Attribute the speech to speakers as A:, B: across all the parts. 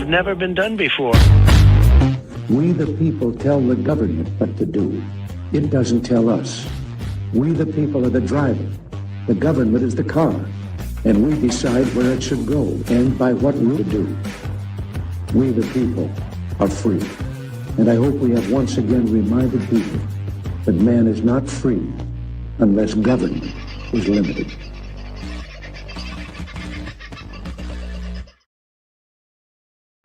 A: never been done before.
B: We the people tell the government what to do. It doesn't tell us. We the people are the driver. The government is the car. And we decide where it should go and by what route to do. We the people are free. And I hope we have once again reminded people that man is not free unless government is limited.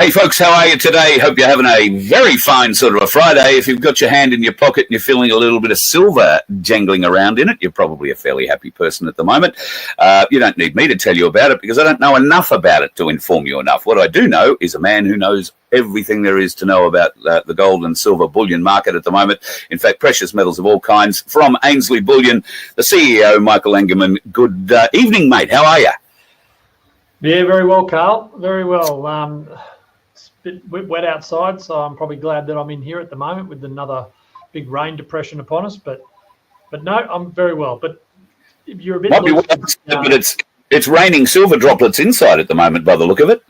C: Hey folks, how are you today? Hope you're having a very fine sort of a Friday. If you've got your hand in your pocket and you're feeling a little bit of silver jangling around in it, you're probably a fairly happy person at the moment. You don't need me to tell you about it because I don't know enough about it to inform you enough. What I do know is a man who knows everything there is to know about the gold and silver bullion market at the moment. In fact, precious metals of all kinds. From Ainslie Bullion, the CEO, Michael Engerman. Good evening, mate. How are you?
D: Yeah, very well, Carl. Very well. It's a bit wet outside, so I'm probably glad that I'm in here at the moment with another big rain depression upon us. But no, I'm very well. But if you're a bit
C: might be wet, but it's raining silver droplets inside at the moment by the look of it.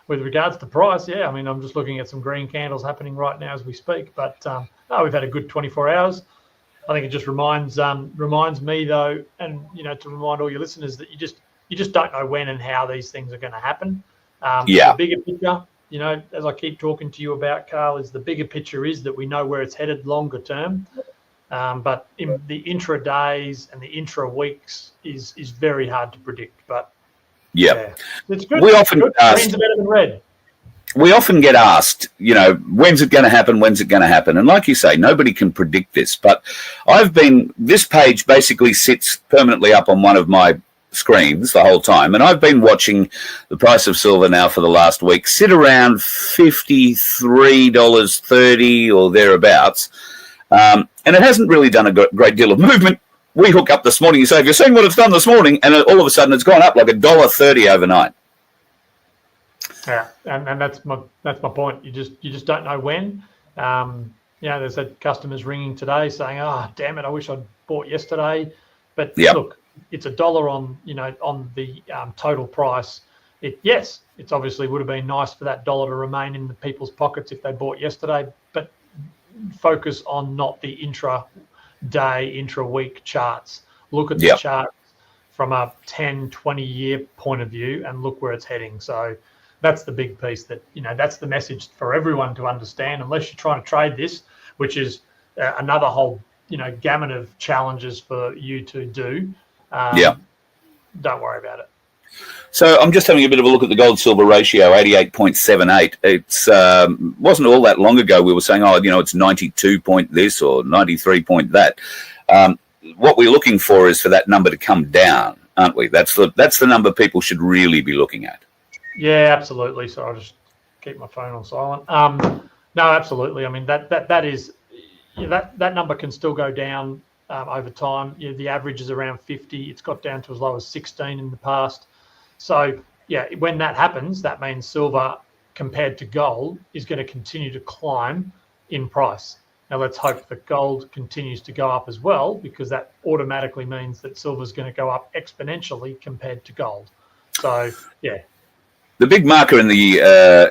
D: With regards to price, yeah, I mean, I'm just looking at some green candles happening right now as we speak. But no, we've had a good 24 hours. I think it just reminds me though, and to remind all your listeners that you just don't know when and how these things are going to happen. The bigger picture, as I keep talking to you about, Carl, is the bigger picture is that we know where it's headed longer term. But in the intra days and the intra weeks is very hard to predict. But yeah, it's good.
C: We often get asked,
D: green's better than red.
C: We often get asked, when's it going to happen? When's it going to happen? And like you say, nobody can predict this. But this page basically sits permanently up on one of my screens the whole time, and I've been watching the price of silver now for the last week sit around $53.30 or thereabouts, and it hasn't really done a great deal of movement. We hook up this morning, you say, have you seen what it's done this morning? And all of a sudden it's gone up like $1.30 overnight.
D: Yeah, and that's my point. You just don't know when. There's had customers ringing today saying, "Oh, damn it, I wish I'd bought yesterday." But look, it's $1 on the total price. It's obviously would have been nice for that dollar to remain in the people's pockets if they bought yesterday, but focus on not the intra-day, intra-week charts. Look at the charts from a 10, 20-year point of view and look where it's heading. So that's the big piece that, that's the message for everyone to understand, unless you're trying to trade this, which is another whole, gamut of challenges for you to do. Don't worry about it.
C: So I'm just having a bit of a look at the gold-silver ratio, 88.78. It's wasn't all that long ago we were saying, it's 92 point this or 93 point that. What we're looking for is for that number to come down, aren't we? That's the number people should really be looking at. Yeah,
D: absolutely. So I'll just keep my phone on silent. No, absolutely. I mean, that is that number can still go down over time. The average is around 50. It's got down to as low as 16 in the past. So, when that happens, that means silver compared to gold is going to continue to climb in price. Now, let's hope that gold continues to go up as well, because that automatically means that silver is going to go up exponentially compared to gold. So,
C: the big marker in the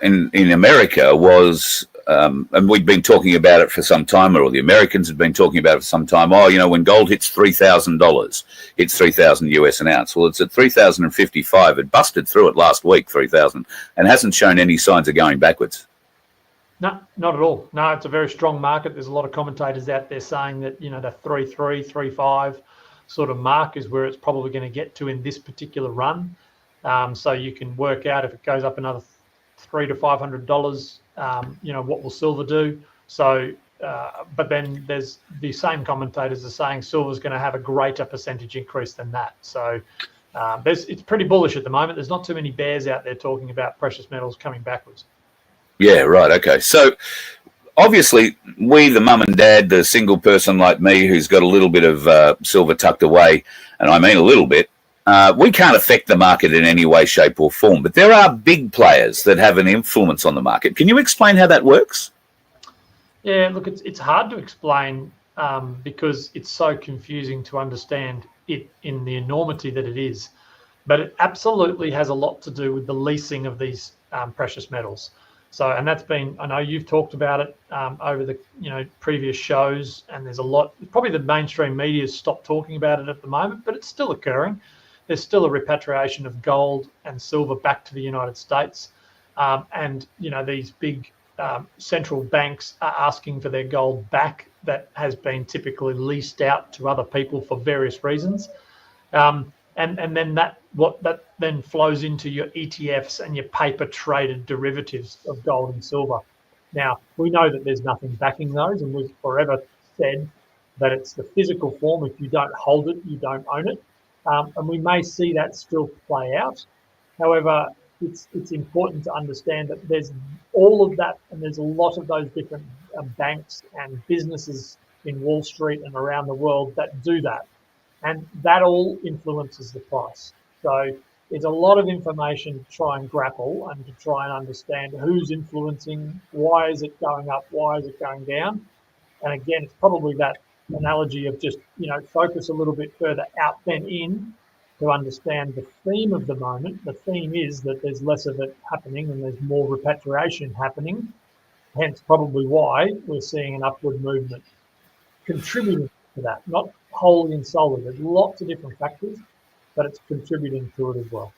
C: in America was, and we'd been talking about it for some time, or the Americans had been talking about it for some time. When gold hits $3,000, it's 3,000 US an ounce. Well, it's at 3,055. It busted through it last week, 3,000, and hasn't shown any signs of going backwards.
D: No, not at all. No, it's a very strong market. There's a lot of commentators out there saying that, the 3.3, 3.5 sort of mark is where it's probably going to get to in this particular run. So you can work out if it goes up another $300 to $500, what will silver do? So, but then there's the same commentators are saying silver's going to have a greater percentage increase than that. So it's pretty bullish at the moment. There's not too many bears out there talking about precious metals coming backwards.
C: Yeah, right. Okay. So obviously we, the mum and dad, the single person like me who's got a little bit of silver tucked away, and I mean a little bit, we can't affect the market in any way, shape or form. But there are big players that have an influence on the market. Can you explain how that works?
D: Yeah, look, it's hard to explain because it's so confusing to understand it in the enormity that it is. but it absolutely has a lot to do with the leasing of these precious metals. So, and that's been, I know you've talked about it over the previous shows, and there's a lot, probably the mainstream media has stopped talking about it at the moment, but it's still occurring. There's still a repatriation of gold and silver back to the United States. And, these big central banks are asking for their gold back that has been typically leased out to other people for various reasons. And then that then flows into your ETFs and your paper traded derivatives of gold and silver. Now, we know that there's nothing backing those, and we've forever said that it's the physical form. If you don't hold it, you don't own it. And we may see that still play out. However, it's important to understand that there's all of that, and there's a lot of those different banks and businesses in Wall Street and around the world that do that. And that all influences the price. So there's a lot of information to try and grapple and to try and understand who's influencing, why is it going up, why is it going down. And again, it's probably that analogy of just, focus a little bit further out than in to understand the theme of the moment. The theme is that there's less of it happening and there's more repatriation happening, hence probably why we're seeing an upward movement contributing to that, not wholly and solely. There's lots of different factors, but it's contributing to it as well.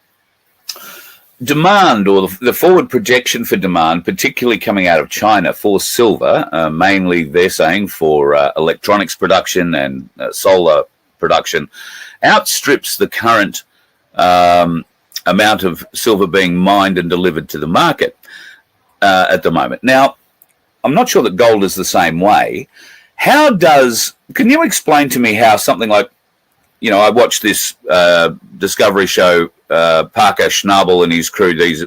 C: Demand, or the forward projection for demand, particularly coming out of China for silver, mainly they're saying for electronics production and solar production, outstrips the current amount of silver being mined and delivered to the market at the moment. Now, I'm not sure that gold is the same way. Can you explain to me how something like, I watched this Discovery show, Parker Schnabel and his crew, these,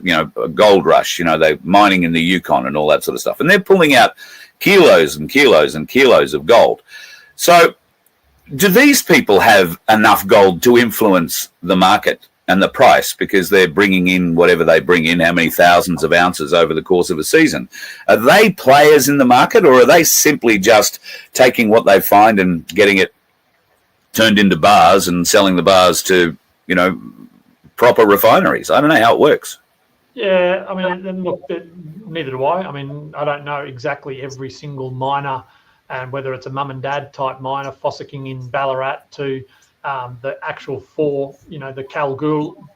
C: gold rush, they're mining in the Yukon and all that sort of stuff. And they're pulling out kilos and kilos and kilos of gold. So do these people have enough gold to influence the market and the price, because they're bringing in whatever they bring in, how many thousands of ounces over the course of a season? Are they players in the market, or are they simply just taking what they find and getting it turned into bars and selling the bars to, proper refineries? I don't know how it works.
D: Yeah, I mean, look, neither do I. I mean, I don't know exactly every single miner, and whether it's a mum and dad type miner fossicking in Ballarat to the actual the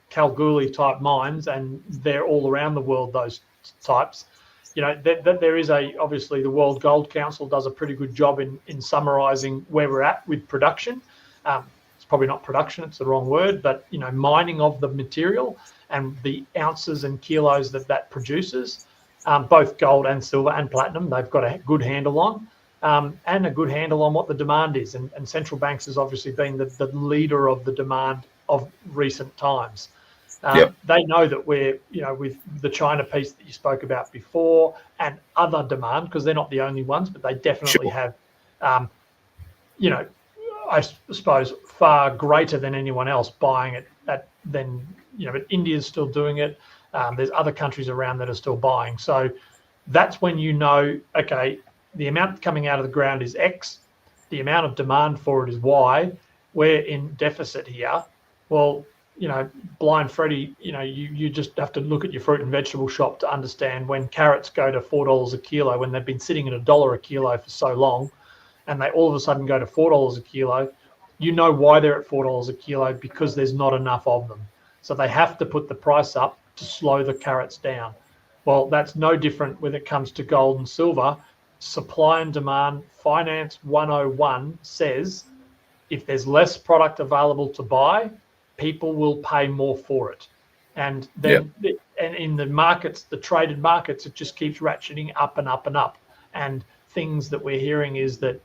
D: Kalgoorlie type mines, and they're all around the world, those types. There is obviously the World Gold Council does a pretty good job in summarising where we're at with production. It's probably not production, it's the wrong word, but mining of the material and the ounces and kilos that produces, both gold and silver and platinum, they've got a good handle on. And a good handle on what the demand is. And central banks has obviously been the leader of the demand of recent times. They know that we're, with the China piece that you spoke about before and other demand, because they're not the only ones, but they definitely have, I suppose, far greater than anyone else buying it but India's still doing it. There's other countries around that are still buying. So that's when okay, the amount coming out of the ground is X, the amount of demand for it is Y, we're in deficit here. Well, blind Freddie, you just have to look at your fruit and vegetable shop to understand when carrots go to $4 a kilo, when they've been sitting at $1 a kilo for so long, and they all of a sudden go to $4 a kilo, why they're at $4 a kilo, because there's not enough of them. So they have to put the price up to slow the carrots down. Well, that's no different when it comes to gold and silver. Supply and demand, Finance 101 says if there's less product available to buy, people will pay more for it. And then and in the markets, the traded markets, it just keeps ratcheting up and up and up. And things that we're hearing is that,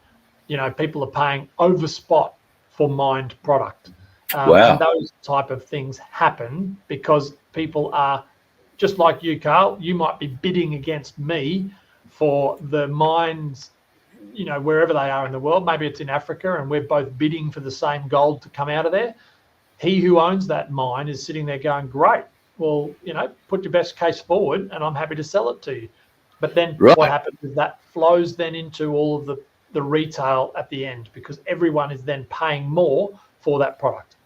D: people are paying over spot for mined product. And those type of things happen because people are, just like you, Carl, you might be bidding against me for the mines, wherever they are in the world. Maybe it's in Africa and we're both bidding for the same gold to come out of there. He who owns that mine is sitting there going, great, well, put your best case forward and I'm happy to sell it to you. But then what happens is that flows then into all of the retail at the end, because everyone is then paying more for that product.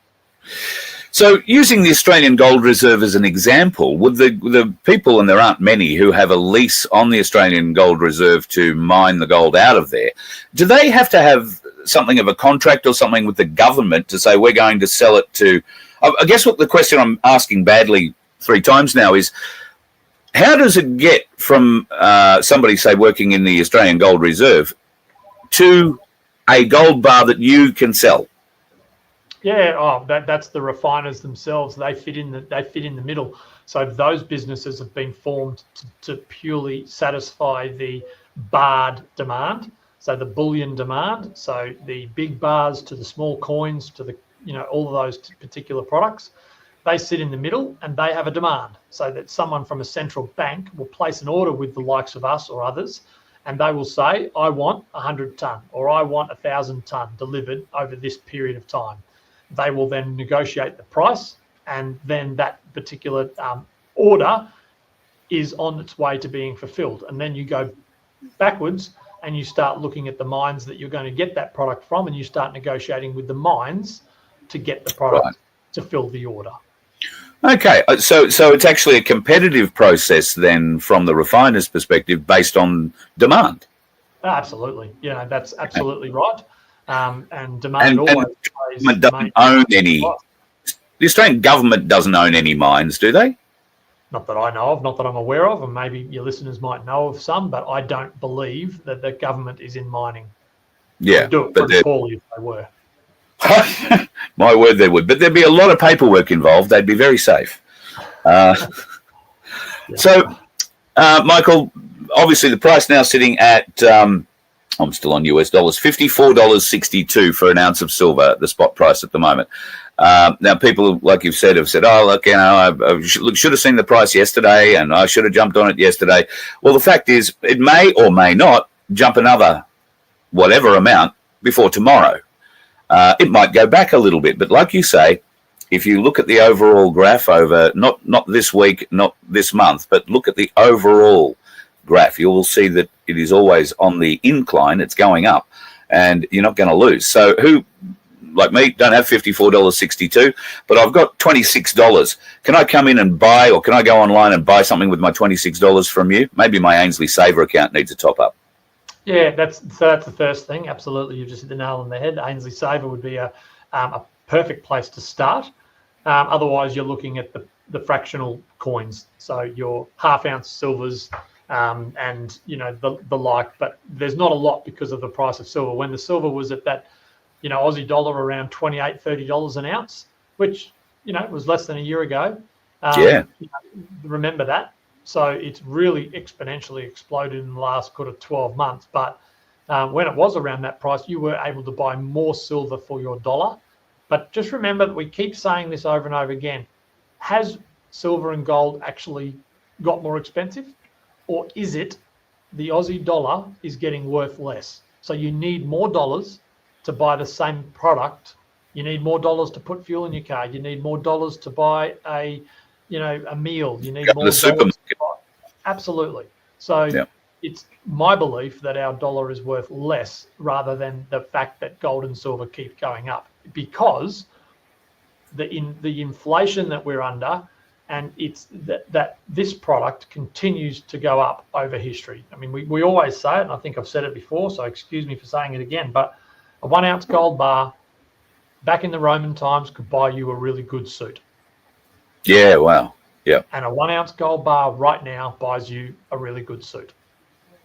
C: So using the Australian Gold Reserve as an example, would the people, and there aren't many, who have a lease on the Australian Gold Reserve to mine the gold out of there, do they have to have something of a contract or something with the government to say we're going to sell it to... I guess what the question I'm asking badly 3 times now is, how does it get from somebody, say, working in the Australian Gold Reserve to a gold bar that you can sell?
D: Yeah, that's the refiners themselves. They fit in the middle. So those businesses have been formed to purely satisfy the barred demand. So the bullion demand. So the big bars to the small coins to the all of those particular products. They sit in the middle and they have a demand. So that someone from a central bank will place an order with the likes of us or others, and they will say, I want 100 tonne or I want 1,000 tonne delivered over this period of time. They will then negotiate the price, and then that particular order is on its way to being fulfilled. And then you go backwards and you start looking at the mines that you're going to get that product from, and you start negotiating with the mines to get the product to fill the order.
C: Okay, so it's actually a competitive process then from the refiner's perspective based on demand.
D: Absolutely. Yeah, that's absolutely right. And demand always plays.
C: And doesn't own any. The Australian government doesn't own any mines, do they?
D: Not that I know of, not that I'm aware of, and maybe your listeners might know of some, but I don't believe that the government is in mining.
C: Yeah,
D: they'd do it pretty poorly if they were.
C: My word, they would. But there'd be a lot of paperwork involved. They'd be very safe. So, Michael, obviously the price now sitting at, I'm still on US dollars, $54.62 for an ounce of silver, the spot price at the moment. Now, people, like you've said, have said, oh, look, I should have seen the price yesterday and I should have jumped on it yesterday. Well, the fact is it may or may not jump another whatever amount before tomorrow. It might go back a little bit, but like you say, if you look at the overall graph over, not this week, not this month, but look at the overall graph, you will see that it is always on the incline. It's going up, and you're not going to lose. So who, like me, don't have $54.62, but I've got $26. Can I come in and buy, or can I go online and buy something with my $26 from you? Maybe my Ainslie Saver account needs a top up.
D: Yeah, that's the first thing. Absolutely, you've just hit the nail on the head. Ainslie Saver would be a perfect place to start. Otherwise, you're looking at the fractional coins, so your half-ounce silvers and the like. But there's not a lot because of the price of silver. When the silver was at that Aussie dollar around $28, $30 an ounce, which was less than a year ago. Remember that. So it's really exponentially exploded in the last 12 months. But when it was around that price, you were able to buy more silver for your dollar. But just remember that we keep saying this over and over again. Has silver and gold actually got more expensive? Or is it the Aussie dollar is getting worth less? So you need more dollars to buy the same product. You need more dollars to put fuel in your car. You need more dollars to buy a meal. You need more dollars. Absolutely. So it's my belief that our dollar is worth less rather than the fact that gold and silver keep going up, because the inflation that we're under, and it's that this product continues to go up over history. I mean, we always say it, and I think I've said it before, so excuse me for saying it again, but a 1 ounce gold bar back in the Roman times could buy you a really good suit.
C: Yeah, wow. Yeah.
D: And a 1 ounce gold bar right now buys you a really good suit.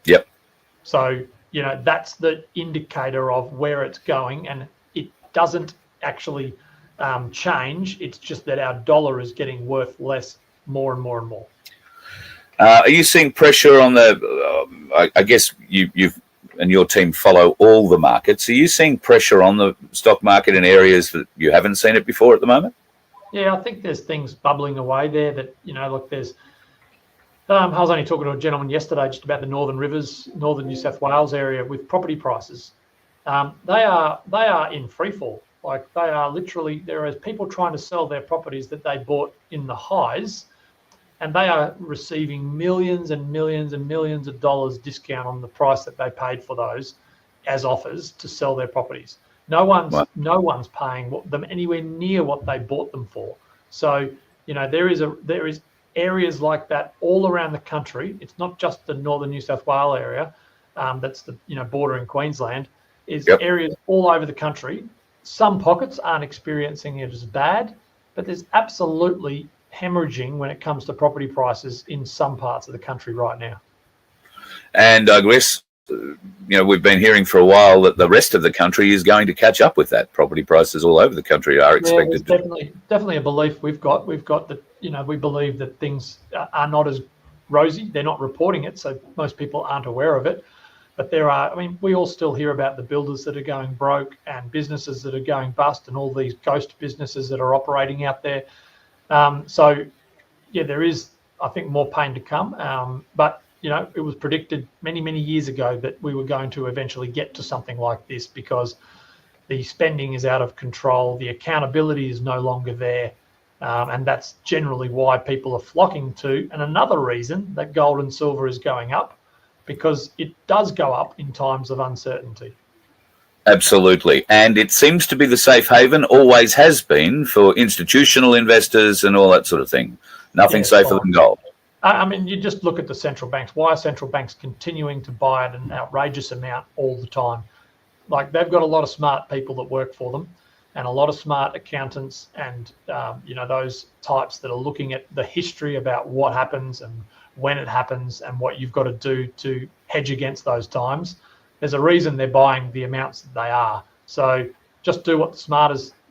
C: Yep.
D: So, that's the indicator of where it's going, and it doesn't actually change. It's just that our dollar is getting worth less more and more and more.
C: Are you seeing pressure on the, I guess you've and your team follow all the markets. Are you seeing pressure on the stock market in areas that you haven't seen it before at the moment?
D: Yeah, I think there's things bubbling away there that, look, there's, I was only talking to a gentleman yesterday just about the Northern Rivers, Northern New South Wales area with property prices. They are in free fall. Like, they are literally, there is people trying to sell their properties that they bought in the highs, and they are receiving millions and millions and millions of dollars discount on the price that they paid for those as offers to sell their properties. No one's paying them anywhere near what they bought them for. So, there is areas like that all around the country. It's not just the northern New South Wales area, that's the bordering Queensland. Is areas all over the country. Some pockets aren't experiencing it as bad, but there's absolutely hemorrhaging when it comes to property prices in some parts of the country right now.
C: And I guess, we've been hearing for a while that the rest of the country is going to catch up with that. Property prices all over the country are expected
D: to. Definitely a belief we've got that, we believe that things are not as rosy. They're not reporting it, so most people aren't aware of it. But we all still hear about the builders that are going broke and businesses that are going bust and all these ghost businesses that are operating out there. There is, I think, more pain to come. But, it was predicted many, many years ago that we were going to eventually get to something like this because the spending is out of control. The accountability is no longer there. And that's generally why people are flocking to. And another reason that gold and silver is going up, because it does go up in times of uncertainty.
C: Absolutely. And it seems to be the safe haven, always has been, for institutional investors and all that sort of thing. Nothing safer than gold.
D: You just look at the central banks. Why are central banks continuing to buy at an outrageous amount all the time? Like, they've got a lot of smart people that work for them and a lot of smart accountants and, those types that are looking at the history about what happens and when it happens and what you've got to do to hedge against those times. There's a reason they're buying the amounts that they are. So just do what the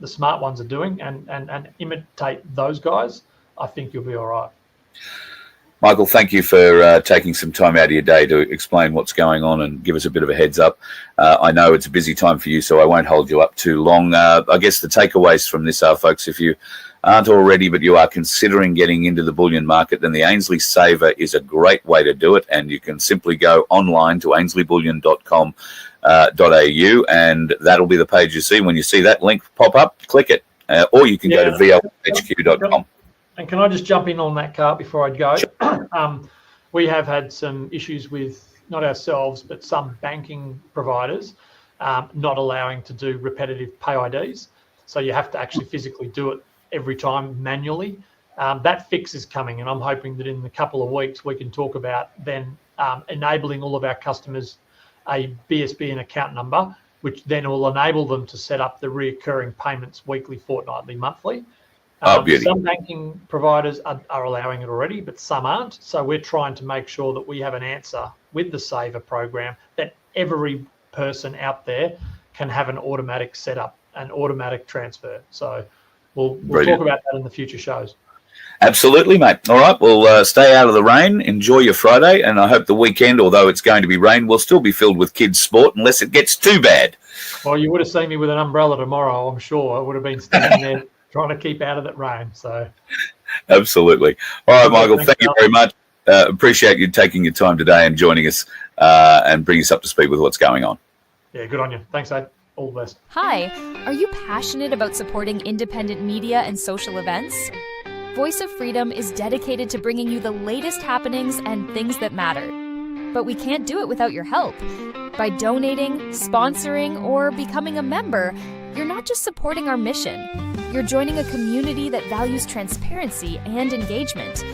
D: smart ones are doing and imitate those guys. I think you'll be all right.
C: Michael, thank you for taking some time out of your day to explain what's going on and give us a bit of a heads up. I know it's a busy time for you, so I won't hold you up too long. I guess the takeaways from this are, folks, if you aren't already, but you are considering getting into the bullion market, then the Ainslie Saver is a great way to do it. And you can simply go online to ainslieBullion.com.au, and that'll be the page you see. When you see that link pop up, click it, or you can go to VLHQ.com.
D: And can I just jump in on that, Cart, before I go? Sure. We have had some issues with, not ourselves, but some banking providers not allowing to do repetitive pay IDs. So you have to actually physically do it every time manually. That fix is coming, and I'm hoping that in a couple of weeks we can talk about then enabling all of our customers a BSB and account number, which then will enable them to set up the reoccurring payments weekly, fortnightly, monthly. Some banking providers are allowing it already, but some aren't. So we're trying to make sure that we have an answer with the Saver program that every person out there can have an automatic setup, an automatic transfer. So we'll talk about that in the future shows.
C: Absolutely, mate. All right, well, stay out of the rain. Enjoy your Friday, and I hope the weekend, although it's going to be rain, will still be filled with kids' sport unless it gets too bad.
D: Well, you would have seen me with an umbrella tomorrow, I'm sure. I would have been standing there trying to keep out of that rain. So,
C: absolutely. All right, Michael, thank you very much. Appreciate you taking your time today and joining us and bringing us up to speed with what's going on.
D: Yeah, good on you. Thanks, Ed. All the best.
A: Hi, are you passionate about supporting independent media and social events? Voice of Freedom is dedicated to bringing you the latest happenings and things that matter. But we can't do it without your help. By donating, sponsoring, or becoming a member, you're not just supporting our mission. You're joining a community that values transparency and engagement.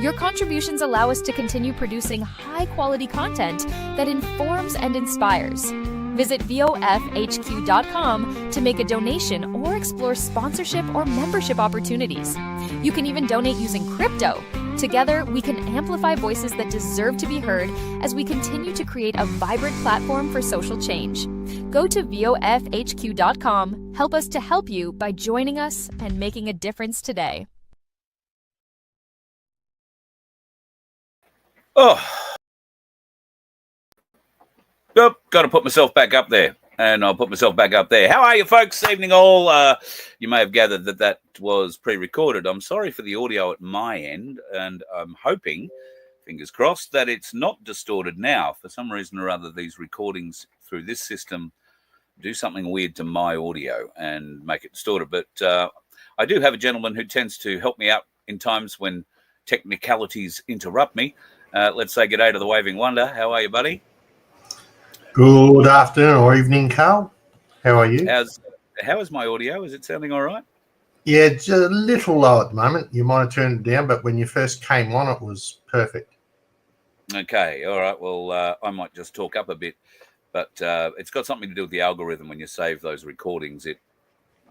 A: Your contributions allow us to continue producing high-quality content that informs and inspires. Visit VOFHQ.com to make a donation or explore sponsorship or membership opportunities. You can even donate using crypto. Together, we can amplify voices that deserve to be heard as we continue to create a vibrant platform for social change. Go to VOFHQ.com. Help us to help you by joining us and making a difference today.
C: Oh, got to put myself back up there. And I'll put myself back up there. How are you, folks? Evening all. You may have gathered that was pre-recorded. I'm sorry for the audio at my end, and I'm hoping, fingers crossed, that it's not distorted now. For some reason or other, these recordings through this system do something weird to my audio and make it distorted. But I do have a gentleman who tends to help me out in times when technicalities interrupt me. Let's say good day to the Waving Wonder. How are you, buddy?
E: Good afternoon or evening, Carl. How are you?
C: How is my audio? Is it sounding all right?
E: Yeah, it's a little low at the moment. You might have turned it down, but when you first came on, it was perfect.
C: Okay, all right. Well, I might just talk up a bit, but it's got something to do with the algorithm. When you save those recordings, it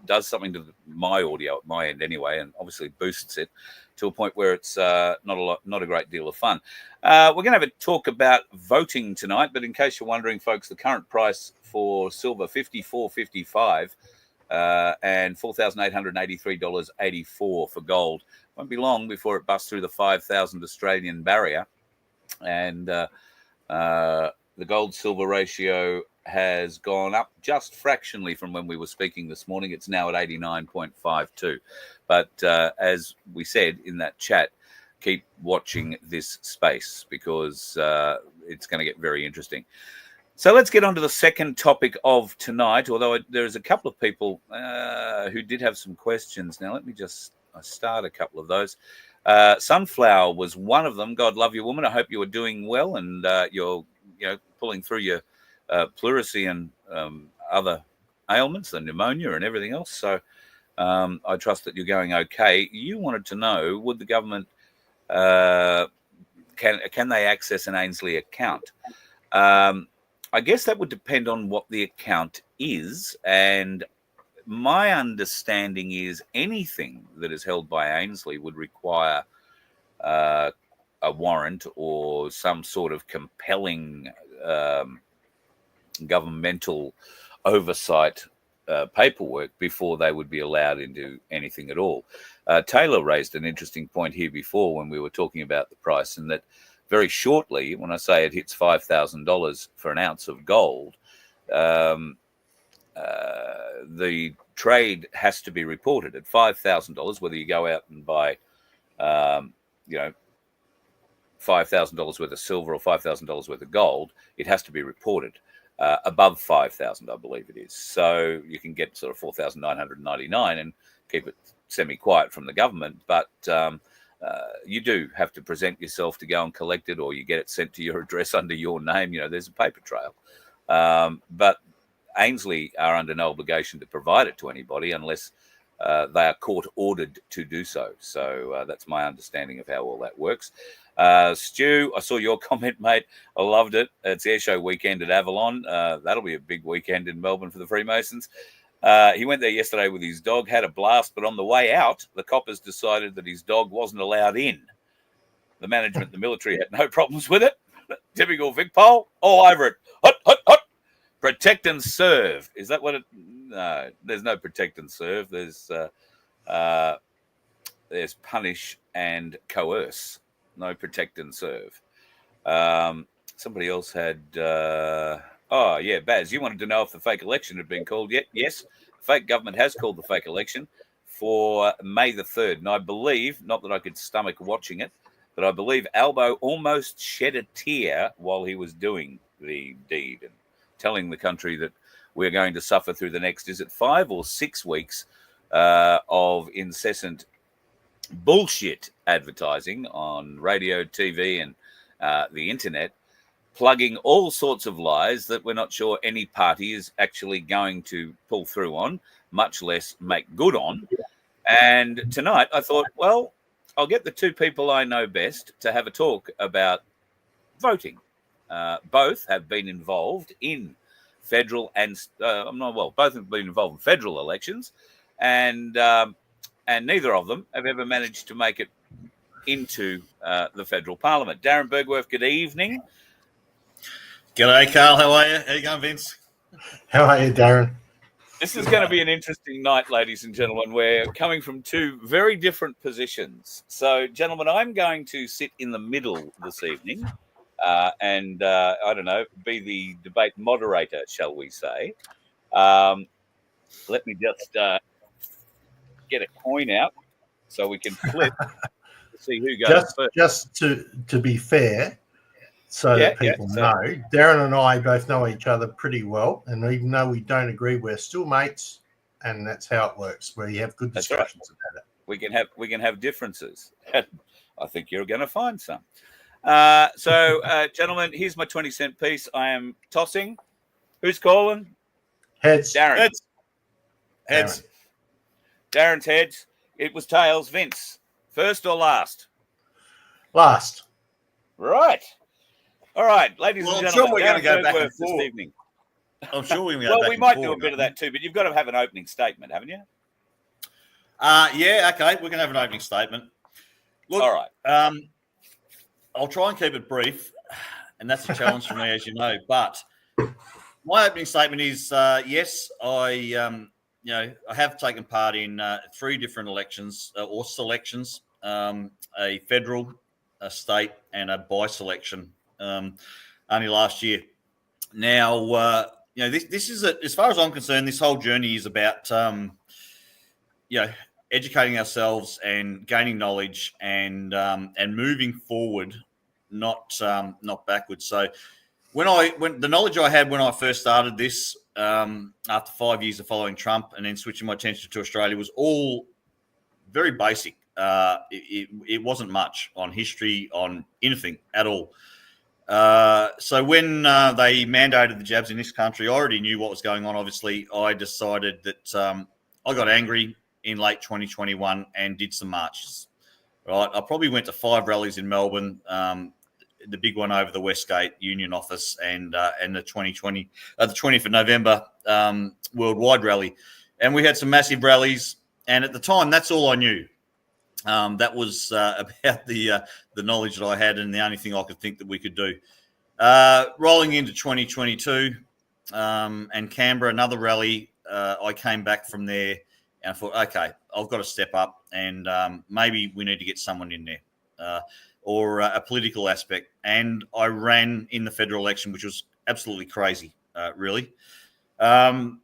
C: does something to my audio at my end anyway, and obviously boosts it to a point where it's not a great deal of fun. We're going to have a talk about voting tonight, but in case you're wondering, folks, the current price for silver $54.55 and $4,883.84 for gold. Won't be long before it busts through the 5,000 Australian barrier, and the gold silver ratio has gone up just fractionally from when we were speaking this morning. It's now at 89.52. But as we said in that chat, keep watching this space because it's going to get very interesting. So let's get on to the second topic of tonight, although there's a couple of people who did have some questions. Now, let me just start a couple of those. Sunflower was one of them. God love you, woman. I hope you are doing well and you're pulling through your pleurisy and other ailments, the pneumonia and everything else. So I trust that you're going okay. You wanted to know, would the government, can they access an Ainslie account? I guess that would depend on what the account is. And my understanding is anything that is held by Ainslie would require a warrant or some sort of compelling governmental oversight paperwork before they would be allowed into anything at all. Taylor raised an interesting point here before when we were talking about the price, and that very shortly, when I say it hits $5,000 for an ounce of gold, the trade has to be reported at $5,000, whether you go out and buy, $5,000 worth of silver or $5,000 worth of gold. It has to be reported above 5,000, I believe it is. So you can get sort of 4,999 and keep it semi-quiet from the government, but you do have to present yourself to go and collect it, or you get it sent to your address under your name. There's a paper trail. But Ainslie are under no obligation to provide it to anybody unless they are court ordered to do so. So that's my understanding of how all that works. Stu, I saw your comment, mate. I loved it. It's Airshow weekend at Avalon. That'll be a big weekend in Melbourne for the Freemasons. He went there yesterday with his dog, had a blast, but on the way out, the coppers decided that his dog wasn't allowed in. The management, the military had no problems with it. Typical Vic Pole, all over it. Hot, hot, hot. Protect and serve. Is that what it? No, there's no protect and serve. There's punish and coerce. No protect and serve. Somebody else had. Oh, yeah, Baz, you wanted to know if the fake election had been called yet. Yes, the fake government has called the fake election for May the 3rd. And I believe, not that I could stomach watching it, but I believe Albo almost shed a tear while he was doing the deed and telling the country that we're going to suffer through the next, is it 5 or 6 weeks of incessant bullshit advertising on radio, TV, and the internet, plugging all sorts of lies that we're not sure any party is actually going to pull through on, much less make good on. And tonight I thought, well, I'll get the two people I know best to have a talk about voting. Both have been involved in federal and both have been involved in federal elections, and neither of them have ever managed to make it into the federal parliament. Darren Bergwerf, good evening.
F: G'day, Carl. How are you? How you going, Vince?
E: How are you, Darren?
C: This is going to be an interesting night, ladies and gentlemen. We're coming from two very different positions. So, gentlemen, I'm going to sit in the middle this evening and, I don't know, be the debate moderator, shall we say. Let me just get a coin out so we can flip to see who goes first.
E: Just to be fair, so that people know, Darren and I both know each other pretty well, and even though we don't agree, we're still mates, and that's how it works. We have good discussions about it.
C: We can have differences. I think you're going to find some. So, gentlemen, here's my 20-cent piece. I am tossing. Who's calling?
E: Heads.
C: Darren.
F: Heads. Heads.
C: Darren's heads. It was tails. Vince, first or last?
E: Last.
C: Right. All right, ladies
F: Well,
C: and
F: I'm
C: gentlemen,
F: sure we're going to go
C: Darren
F: back and
C: Bergwerf this
F: forth.
C: evening.
F: I'm sure we're going to go
C: Well,
F: back
C: we
F: and
C: might do a
F: forth,
C: bit of that too, but you've got to have an opening statement, haven't you?
F: Yeah, okay. We're going to have an opening statement. Look,
C: All right.
F: I'll try and keep it brief, and that's a challenge for me, as you know. But my opening statement is yes, I have taken part in 3 different elections or selections, a federal, a state, and a by-selection only last year. Now, this is as far as I'm concerned, this whole journey is about educating ourselves and gaining knowledge and moving forward, not backwards. So when the knowledge I had when I first started this, after 5 years of following Trump and then switching my attention to Australia, was all very basic. It wasn't much on history, on anything at all. So when they mandated the jabs in this country, I already knew what was going on. Obviously, I decided that I got angry in late 2021 and did some marches. Right, I probably went to 5 rallies in Melbourne, the big one over the Westgate Union office, and the 20th of November worldwide rally, and we had some massive rallies. And at the time, that's all I knew. That was about the knowledge that I had, and the only thing I could think that we could do. Rolling into 2022 and Canberra, another rally, I came back from there and I thought, okay, I've got to step up, and maybe we need to get someone in there or a political aspect. And I ran in the federal election, which was absolutely crazy, really. Now,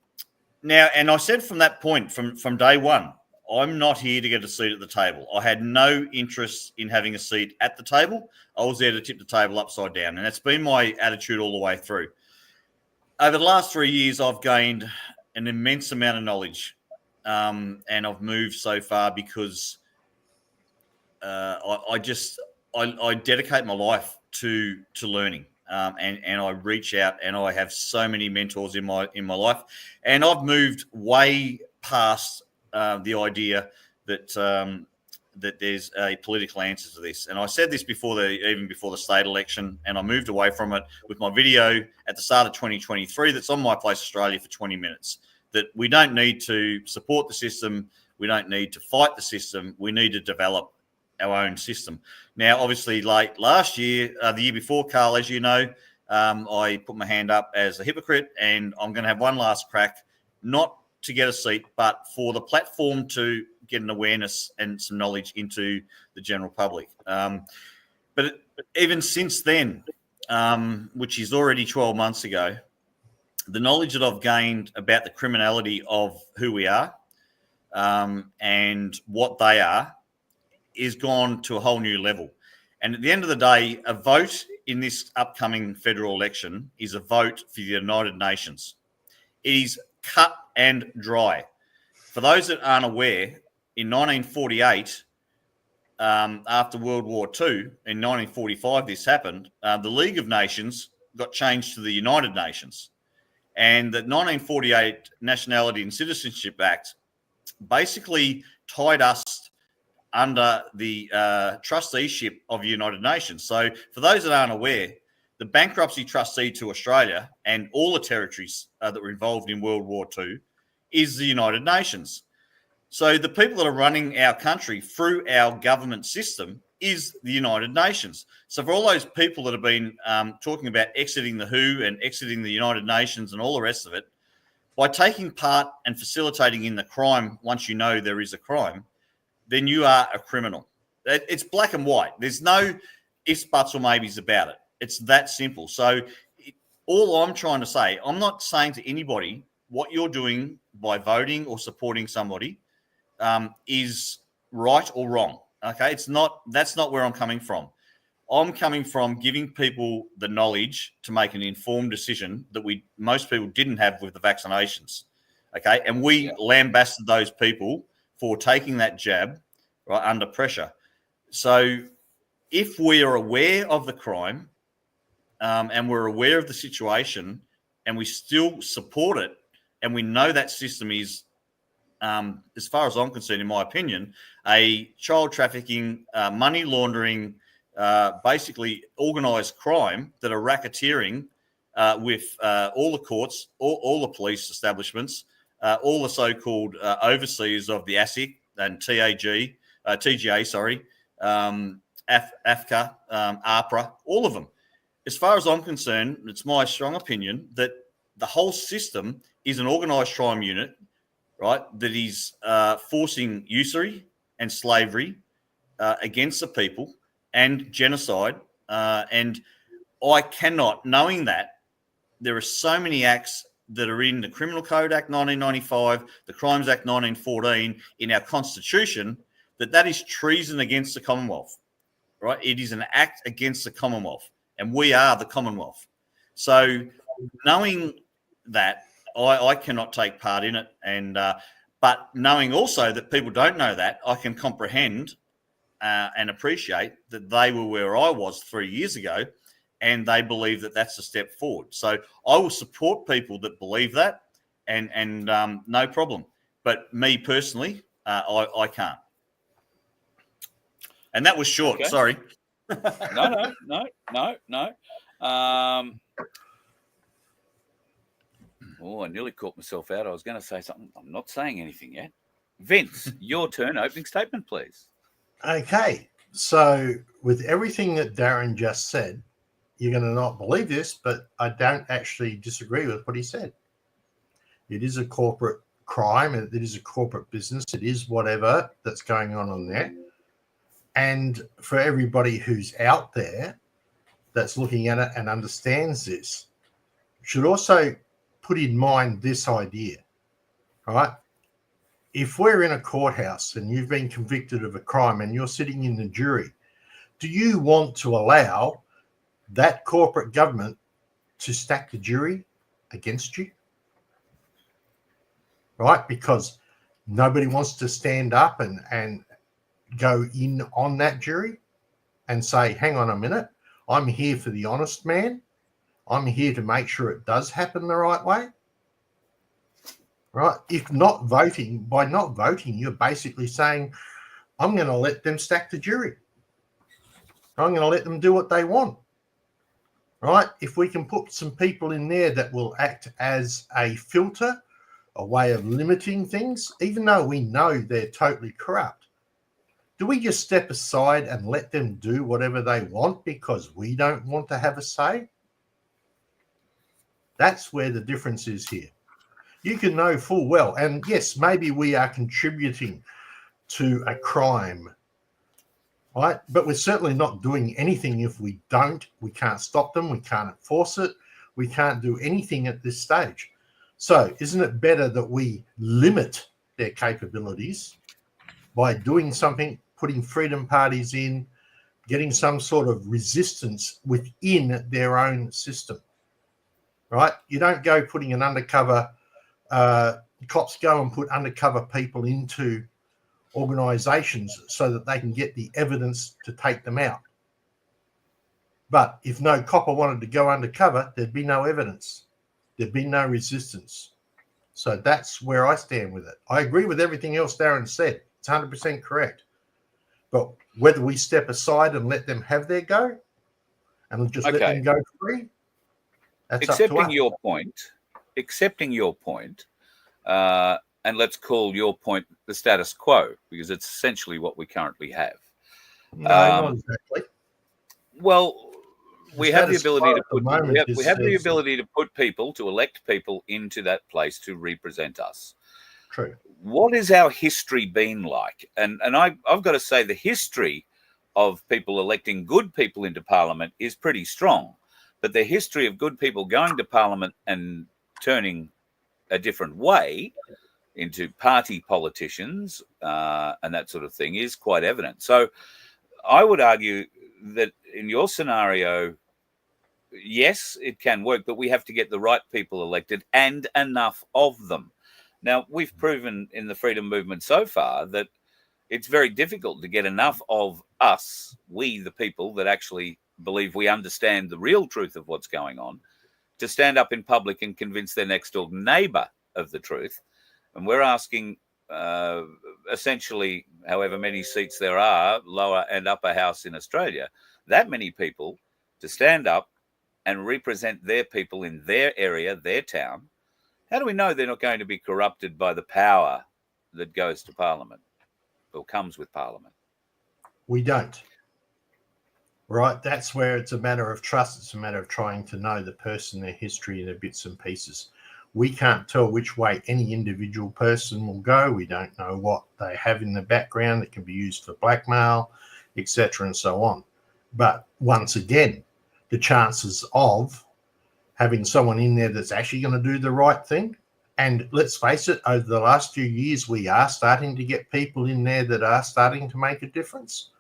F: and I said from that point, from day one, I'm not here to get a seat at the table. I had no interest in having a seat at the table. I was there to tip the table upside down. And that's been my attitude all the way through. Over the last 3 years, I've gained an immense amount of knowledge. And I've moved so far because I dedicate my life to learning. And I reach out, and I have so many mentors in my life. And I've moved way past the idea that that there's a political answer to this. And I said this even before the state election, and I moved away from it with my video at the start of 2023 that's on My Place Australia for 20 minutes, that we don't need to support the system. We don't need to fight the system. We need to develop our own system. Now, obviously, late last year, the year before, Carl, as you know, I put my hand up as a hypocrite, and I'm going to have one last crack, not to get a seat, but for the platform to get an awareness and some knowledge into the general public. But even since then, which is already 12 months ago, the knowledge that I've gained about the criminality of who we are and what they are is gone to a whole new level. And at the end of the day, a vote in this upcoming federal election is a vote for the United Nations. It is cut and dry. For those that aren't aware, in 1948, after World War II, in 1945 this happened, the League of Nations got changed to the United Nations. And the 1948 Nationality and Citizenship Act basically tied us under the trusteeship of the United Nations. So for those that aren't aware, the bankruptcy trustee to Australia and all the territories that were involved in World War II is the United Nations. So the people that are running our country through our government system is the United Nations. So for all those people that have been talking about exiting the WHO and exiting the United Nations and all the rest of it, by taking part and facilitating in the crime, once you know there is a crime, then you are a criminal. It's black and white. There's no ifs, buts, or maybes about it. It's that simple. So all I'm trying to say, I'm not saying to anybody what you're doing by voting or supporting somebody is right or wrong. Okay, that's not where I'm coming from. I'm coming from giving people the knowledge to make an informed decision that most people didn't have with the vaccinations. Okay, and we lambasted those people for taking that jab, right, under pressure. So if we are aware of the crime and we're aware of the situation and we still support it and we know that system is, as far as I'm concerned, in my opinion, a child trafficking, money laundering, basically organised crime that are racketeering with all the courts, all the police establishments, all the so-called overseers of the ASIC and TGA, sorry, AFCA, APRA, all of them. As far as I'm concerned, it's my strong opinion that the whole system is an organised crime unit, right, that is forcing usury and slavery against the people and genocide. And I cannot, knowing that, there are so many acts that are in the Criminal Code Act 1995, the Crimes Act 1914, in our Constitution, that is treason against the Commonwealth, right? It is an act against the Commonwealth, and we are the Commonwealth. So knowing that, I cannot take part in it. And but knowing also that people don't know that, I can comprehend and appreciate that they were where I was 3 years ago, and they believe that that's a step forward. So I will support people that believe that, and no problem. But me personally, I can't. And that was short. Okay. Sorry.
C: No. I nearly caught myself out. I was going to say something. I'm not saying anything yet. Vince, your turn. Opening statement, please.
E: Okay. So with everything that Darren just said, you're going to not believe this, but I don't actually disagree with what he said. It is a corporate crime. It is a corporate business. It is whatever that's going on there. And for everybody who's out there that's looking at it and understands this, should also put in mind this idea, right? If we're in a courthouse and you've been convicted of a crime and you're sitting in the jury, do you want to allow that corporate government to stack the jury against you? Right? Because nobody wants to stand up and go in on that jury and say, hang on a minute, I'm here for the honest man. I'm here to make sure it does happen the right way. Right? If not voting, by not voting, you're basically saying, I'm going to let them stack the jury. I'm going to let them do what they want. Right? If we can put some people in there that will act as a filter, a way of limiting things, even though we know they're totally corrupt, do we just step aside and let them do whatever they want because we don't want to have a say? That's where the difference is here. You can know full well, and yes, maybe we are contributing to a crime, right? But we're certainly not doing anything if we don't. We can't stop them. We can't enforce it. We can't do anything at this stage. So isn't it better that we limit their capabilities by doing something, putting freedom parties in, getting some sort of resistance within their own system, right? You don't go putting an undercover, cops go and put undercover people into organisations so that they can get the evidence to take them out. But if no copper wanted to go undercover, there'd be no evidence. There'd be no resistance. So that's where I stand with it. I agree with everything else Darren said. It's 100% correct. But whether we step aside and let them have their go and just let them go free, that's up to us.
C: Accepting your point, and let's call your point the status quo, because it's essentially what we currently have.
E: No, not exactly.
C: Well, we have the ability to put people, to elect people into that place to represent us.
E: True.
C: What has our history been like? And I've got to say the history of people electing good people into Parliament is pretty strong. But the history of good people going to Parliament and turning a different way into party politicians and that sort of thing is quite evident. So I would argue that in your scenario, yes, it can work, but we have to get the right people elected and enough of them. Now, we've proven in the freedom movement so far that it's very difficult to get enough of us, we the people that actually believe we understand the real truth of what's going on, to stand up in public and convince their next door neighbour of the truth. And we're asking essentially, however many seats there are, lower and upper house in Australia, that many people to stand up and represent their people in their area, their town. How do we know they're not going to be corrupted by the power that goes to Parliament or comes with Parliament?
E: We don't. Right? That's where it's a matter of trust. It's a matter of trying to know the person, their history, and their bits and pieces. We can't tell which way any individual person will go. We don't know what they have in the background that can be used for blackmail, etc., and so on. But once again, the chances of having someone in there that's actually going to do the right thing, and let's face it, over the last few years, we are starting to get people in there that are starting to make a difference,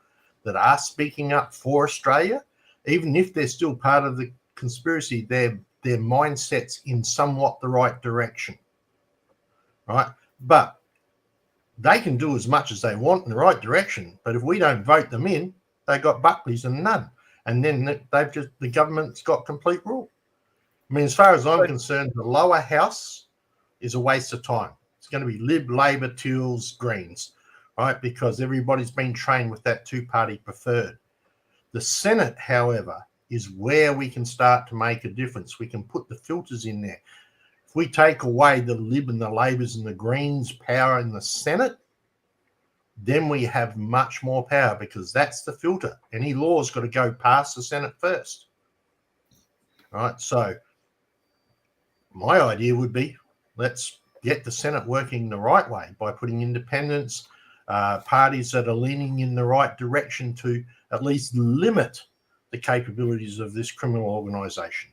E: that are speaking up for Australia, even if they're still part of the conspiracy, their mindset's in somewhat the right direction, right? But they can do as much as they want in the right direction, but if we don't vote them in, they got Buckleys and none, and then the government's got complete rule. I mean, as far as I'm concerned, the lower house is a waste of time. It's going to be Lib, Labor, Teals, Greens, right? Because everybody's been trained with that two-party preferred. The Senate, however, is where we can start to make a difference. We can put the filters in there. If we take away the Lib and the Labors and the Greens power in the Senate, then we have much more power, because that's the filter. Any law's got to go past the Senate first. Right? So my idea would be, let's get the Senate working the right way by putting independents, parties that are leaning in the right direction to at least limit the capabilities of this criminal organisation.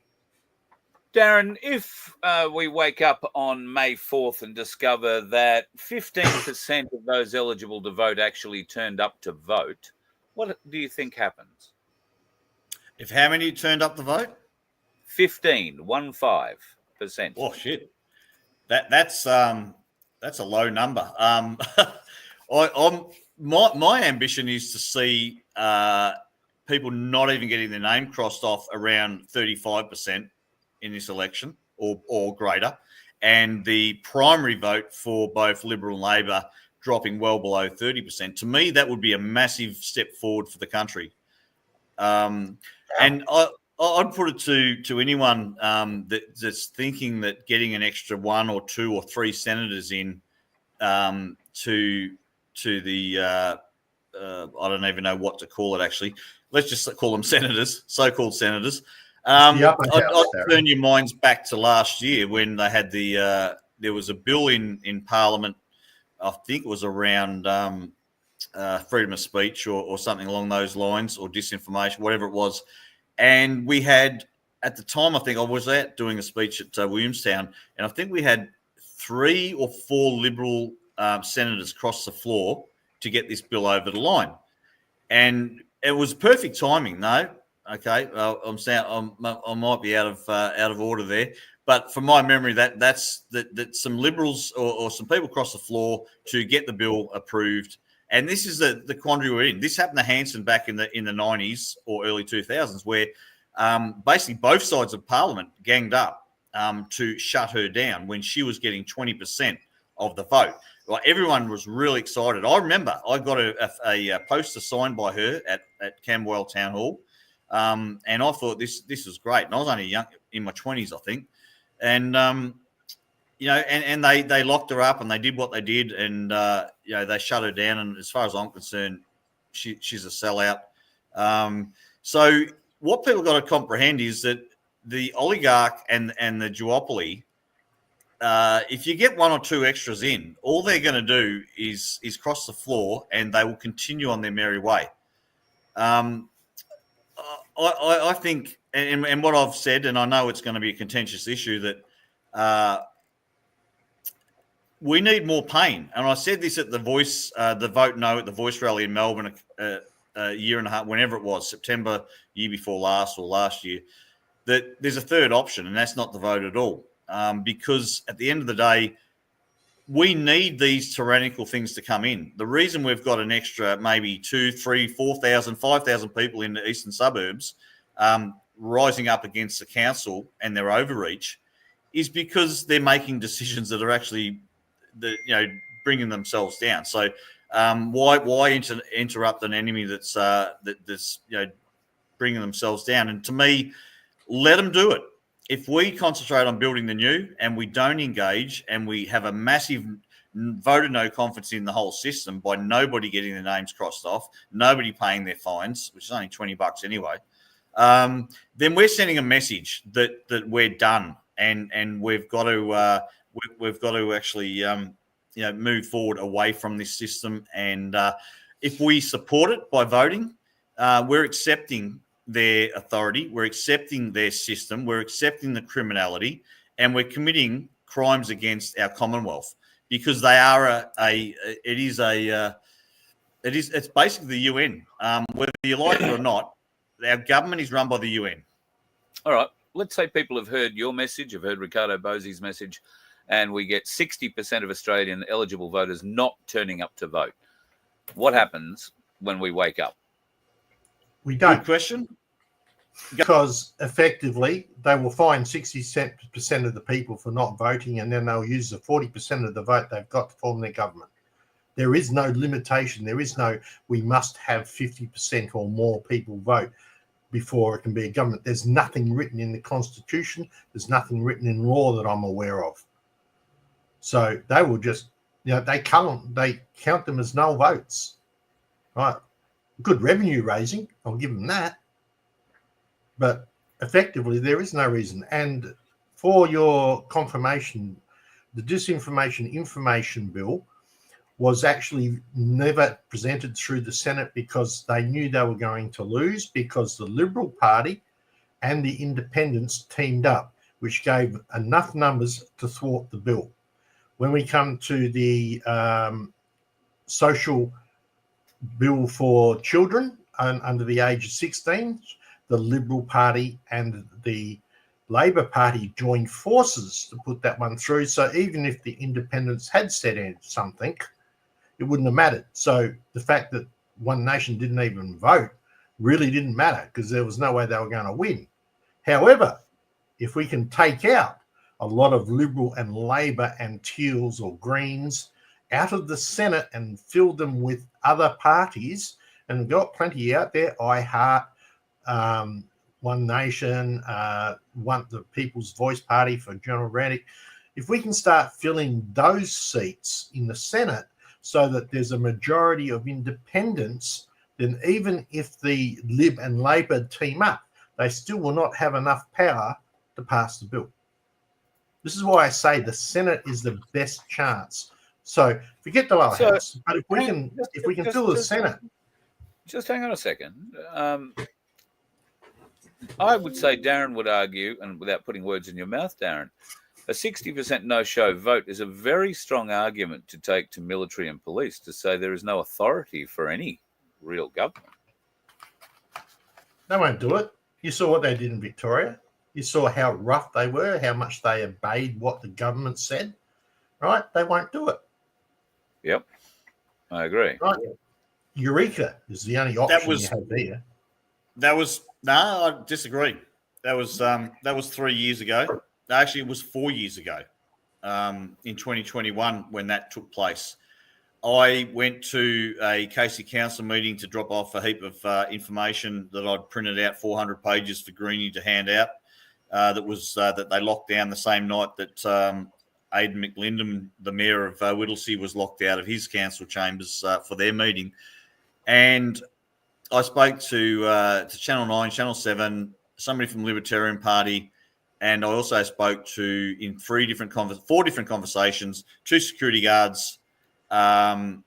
C: Darren, if we wake up on May 4th and discover that 15% of those eligible to vote actually turned up to vote, what do you think happens?
F: If how many turned up to vote?
C: 15%.
F: Oh shit, that's a low number. My ambition is to see people not even getting their name crossed off around 35% in this election or greater, and the primary vote for both Liberal and Labor dropping well below 30%. To me, that would be a massive step forward for the country. And I'd put it to anyone that's thinking that getting an extra 1 or 2 or 3 senators in to the I don't even know what to call it, actually. Let's just call them senators, so-called senators. I'd turn your minds back to last year when they had there was a bill in Parliament, I think it was around freedom of speech or something along those lines, or disinformation, whatever it was. And we had, at the time, I think I was out doing a speech at Williamstown, and I think we had 3 or 4 Liberal senators cross the floor to get this bill over the line. And it was perfect timing, no? Okay, I might be out of order there, but from my memory, that's some Liberals or some people crossed the floor to get the bill approved. And this is the quandary we're in. This happened to Hanson back in the 90s or early 2000s, where basically both sides of Parliament ganged up to shut her down when she was getting 20% of the vote. Like, everyone was really excited. I remember I got a poster signed by her at Camberwell Town Hall. And I thought this was great. And I was only young, in my 20s, I think. And, and they locked her up and they did what they did. And, they shut her down. And as far as I'm concerned, she's a sellout. So what people got to comprehend is that the oligarch and the duopoly, if you get 1 or 2 extras in, all they're going to do is cross the floor, and they will continue on their merry way. I think, and what I've said, and I know it's going to be a contentious issue, that we need more pain. And I said this at the vote no at the Voice rally in Melbourne a year and a half, whenever it was, September year before last or last year, that there's a third option, and that's not the vote at all. Because at the end of the day, we need these tyrannical things to come in. The reason we've got an extra maybe 2, 3, 4,000, 5,000 people in the eastern suburbs rising up against the council and their overreach is because they're making decisions that are actually, bringing themselves down. So why interrupt an enemy that's bringing themselves down? And to me, let them do it. If we concentrate on building the new and we don't engage and we have a massive vote of no confidence in the whole system by nobody getting their names crossed off, nobody paying their fines, which is only $20 anyway, then we're sending a message that we're done and we've got to actually move forward away from this system. And if we support it by voting, we're accepting their authority, we're accepting their system, we're accepting the criminality, and we're committing crimes against our Commonwealth, because they are it's basically the UN. Whether you like it or not, our government is run by the UN.
C: All right. Let's say people have heard your message, have heard Ricardo Bosey's message, and we get 60% of Australian eligible voters not turning up to vote. What happens when we wake up?
E: We don't.
F: Good question.
E: Because effectively, they will fine 60% of the people for not voting, and then they'll use the 40% of the vote they've got to form their government. There is no limitation. There is no, we must have 50% or more people vote before it can be a government. There's nothing written in the Constitution. There's nothing written in law that I'm aware of. So they will just, they count them as null votes. Right. Good revenue raising, I'll give them that. But effectively, there is no reason. And for your confirmation, the disinformation information bill was actually never presented through the Senate because they knew they were going to lose, because the Liberal Party and the Independents teamed up, which gave enough numbers to thwart the bill. When we come to the social bill for children under the age of 16, the Liberal Party and the Labor Party joined forces to put that one through. So even if the Independents had said something, it wouldn't have mattered. So the fact that One Nation didn't even vote really didn't matter, because there was no way they were going to win. However, if we can take out a lot of Liberal and Labor and Teals or Greens out of the Senate and fill them with other parties, and we've got plenty out there, I Heart, One Nation, the People's Voice Party for General Randick. If we can start filling those seats in the Senate so that there's a majority of independents, then even if the Lib and Labor team up, they still will not have enough power to pass the bill. This is why I say the Senate is the best chance. So forget the lower house, but if we can fill the Senate.
C: Just hang on a second. I would say Darren would argue, and without putting words in your mouth, Darren, a 60% no-show vote is a very strong argument to take to military and police to say there is no authority for any real government.
E: They won't do it. You saw what they did in Victoria. You saw how rough they were, how much they obeyed what the government said. Right? They won't do it.
C: Yep, I agree.
E: Right? Eureka is the only option you have there.
F: I disagree. That was 3 years ago. Actually, it was 4 years ago, in 2021 when that took place. I went to a Casey Council meeting to drop off a heap of information that I'd printed out, 400 pages for Greenie to hand out. That they locked down the same night that Aidan McLindon, the mayor of Whittlesea, was locked out of his council chambers for their meeting. And I spoke to Channel 9, Channel 7, somebody from the Libertarian Party, and I also spoke to, in four different conversations, 2 security guards and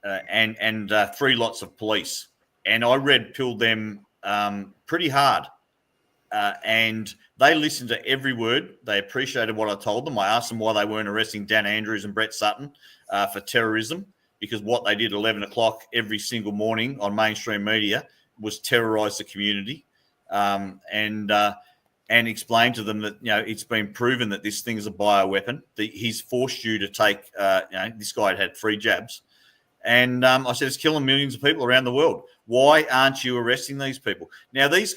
F: 3 lots of police. And I red-pilled them pretty hard. And they listened to every word. They appreciated what I told them. I asked them why they weren't arresting Dan Andrews and Brett Sutton for terrorism, because what they did at 11 o'clock every single morning on mainstream media was terrorise the community, and explain to them that, it's been proven that this thing is a bioweapon. He's forced you to take, this guy had 3 jabs, And I said, it's killing millions of people around the world. Why aren't you arresting these people? Now, these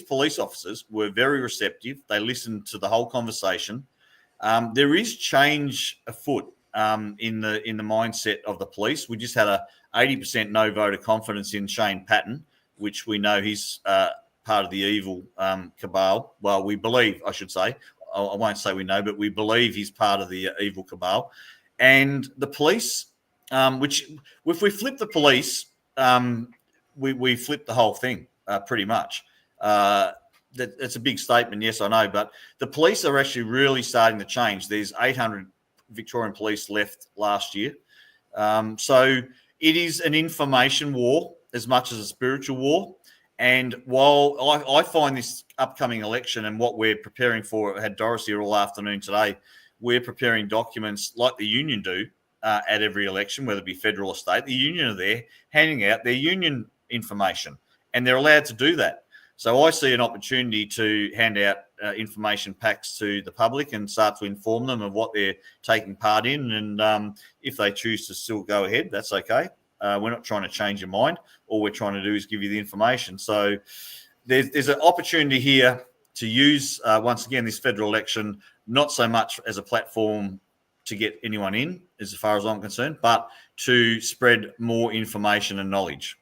F: police officers were very receptive. They listened to the whole conversation. There is change afoot in the mindset of the police. We just had a 80% no vote of confidence in Shane Patton, which we know he's part of the evil cabal. Well, we believe, I should say. I won't say we know, but we believe he's part of the evil cabal. And the police, which if we flip the police, we flip the whole thing pretty much. That's a big statement, yes, I know, but the police are actually really starting to change. There's 800 Victorian police left last year. So it is an information war as much as a spiritual war. And while I find this upcoming election and what we're preparing for, I had Doris here all afternoon today, we're preparing documents like the union do at every election, whether it be federal or state. The union are there handing out their union information, and they're allowed to do that. So I see an opportunity to hand out information packs to the public and start to inform them of what they're taking part in. And if they choose to still go ahead, that's okay. We're not trying to change your mind. All we're trying to do is give you the information. So there's an opportunity here to use, once again, this federal election, not so much as a platform to get anyone in, as far as I'm concerned, but to spread more information and knowledge.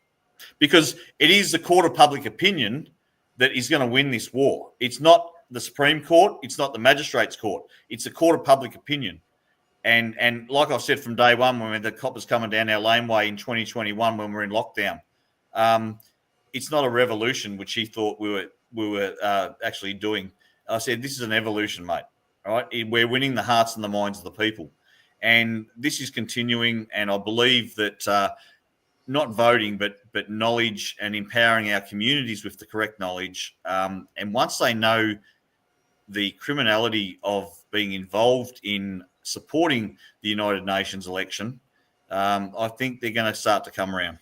F: Because it is the court of public opinion that is going to win this war. It's not the Supreme Court. It's not the magistrates' court. It's the court of public opinion. And like I've said from day one, when the coppers coming down our laneway in 2021 when we're in lockdown, it's not a revolution, which he thought we were actually doing. I said, this is an evolution, mate. All right, we're winning the hearts and the minds of the people. And this is continuing, and I believe that not voting, but knowledge and empowering our communities with the correct knowledge. And once they know the criminality of being involved in supporting the United Nations election, I think they're going to start to come around.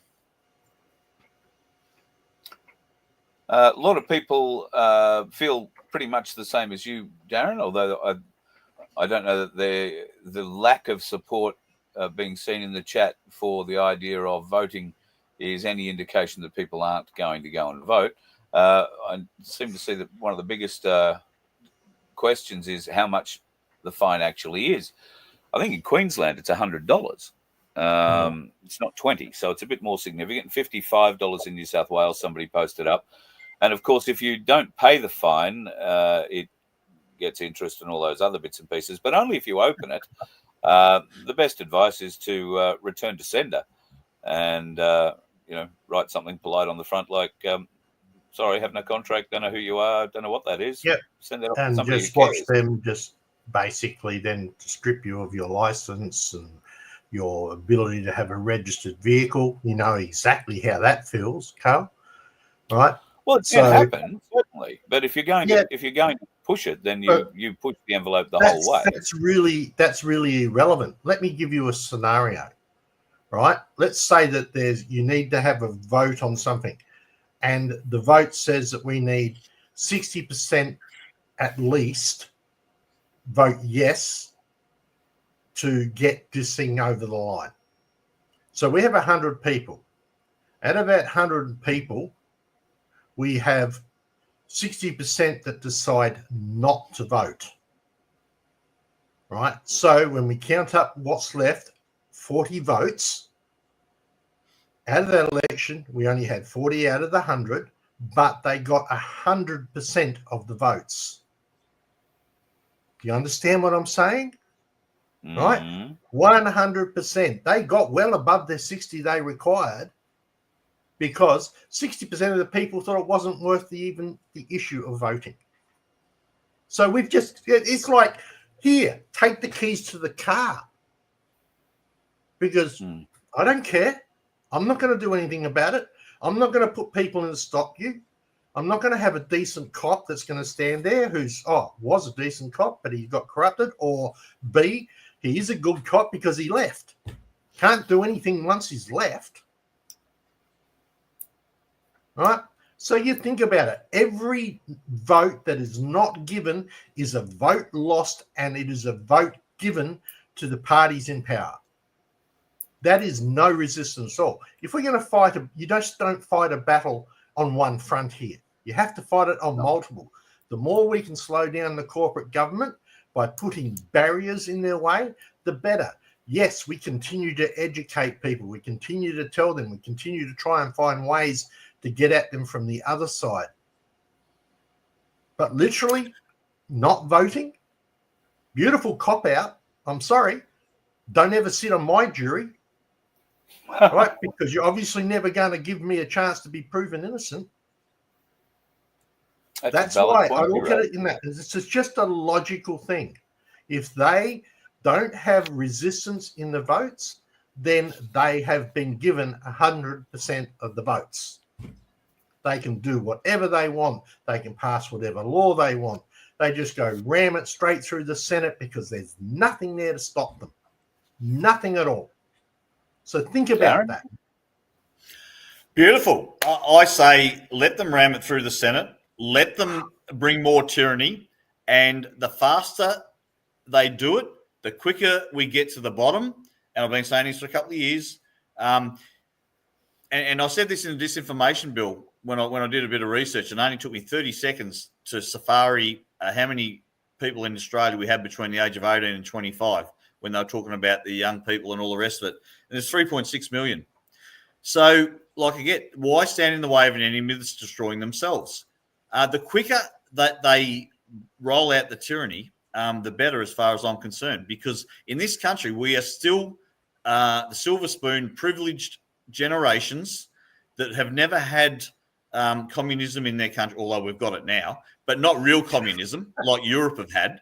C: A lot of people feel pretty much the same as you, Darren, although I don't know that the lack of support being seen in the chat for the idea of voting is any indication that people aren't going to go and vote. I seem to see that one of the biggest questions is how much the fine actually is. I think in Queensland it's $100. It's not 20, so it's a bit more significant. $55 in New South Wales, somebody posted up. And of course, if you don't pay the fine, it gets interest and all those other bits and pieces, but only if you open it. The best advice is to return to sender and, write something polite on the front like, sorry, have no contract, don't know who you are, don't know what that is.
E: Yep.
C: Send it off
E: and
C: to somebody
E: just
C: who
E: watch
C: cares.
E: them just basically then strip you of your license and your ability to have a registered vehicle. You know exactly how that feels, Carl, right?
C: Well, it can happen, certainly. But if you're going to push it, then you push the envelope the whole way.
E: That's really irrelevant. Let me give you a scenario, right? Let's say that you need to have a vote on something, and the vote says that we need 60% at least vote yes to get this thing over the line. So we have 100 people. Out of that 100 people, we have 60% that decide not to vote, right? So when we count up what's left, 40 votes, out of that election, we only had 40 out of the 100, but they got 100% of the votes. Do you understand what I'm saying?
C: Mm-hmm.
E: Right? 100%. They got well above their 60 they required, because 60% of the people thought it wasn't worth even the issue of voting. So it's like, here, take the keys to the car. Because I don't care. I'm not going to do anything about it. I'm not going to put people in to stop you. I'm not going to have a decent cop that's going to stand there was a decent cop, but he got corrupted. Or B, he is a good cop because he left. Can't do anything once he's left. Right? So you think about it. Every vote that is not given is a vote lost, and it is a vote given to the parties in power. That is no resistance at all. If we're going to fight, you just don't fight a battle on one front here. You have to fight it on multiple. The more we can slow down the corporate government by putting barriers in their way, the better. Yes, we continue to educate people. We continue to tell them. We continue to try and find ways to get at them from the other side. But literally not voting, beautiful cop-out. I'm sorry. Don't ever sit on my jury, right? Because you're obviously never going to give me a chance to be proven innocent. That's why I look at it in that. It's just a logical thing. If they don't have resistance in the votes, then they have been given 100% of the votes. They can do whatever they want. They can pass whatever law they want. They just go ram it straight through the Senate because there's nothing there to stop them. Nothing at all. So think about that.
F: Beautiful. I say let them ram it through the Senate. Let them bring more tyranny. And the faster they do it, the quicker we get to the bottom. And I've been saying this for a couple of years. And I said this in the disinformation bill when I did a bit of research. It only took me 30 seconds to safari how many people in Australia we had between the age of 18 and 25 when they were talking about the young people and all the rest of it. And there's 3.6 million. So, like I get, why stand in the way of an enemy that's destroying themselves? The quicker that they roll out the tyranny, the better as far as I'm concerned. Because in this country, we are still the silver spoon privileged generations that have never had communism in their country, although we've got it now, but not real communism like Europe have had.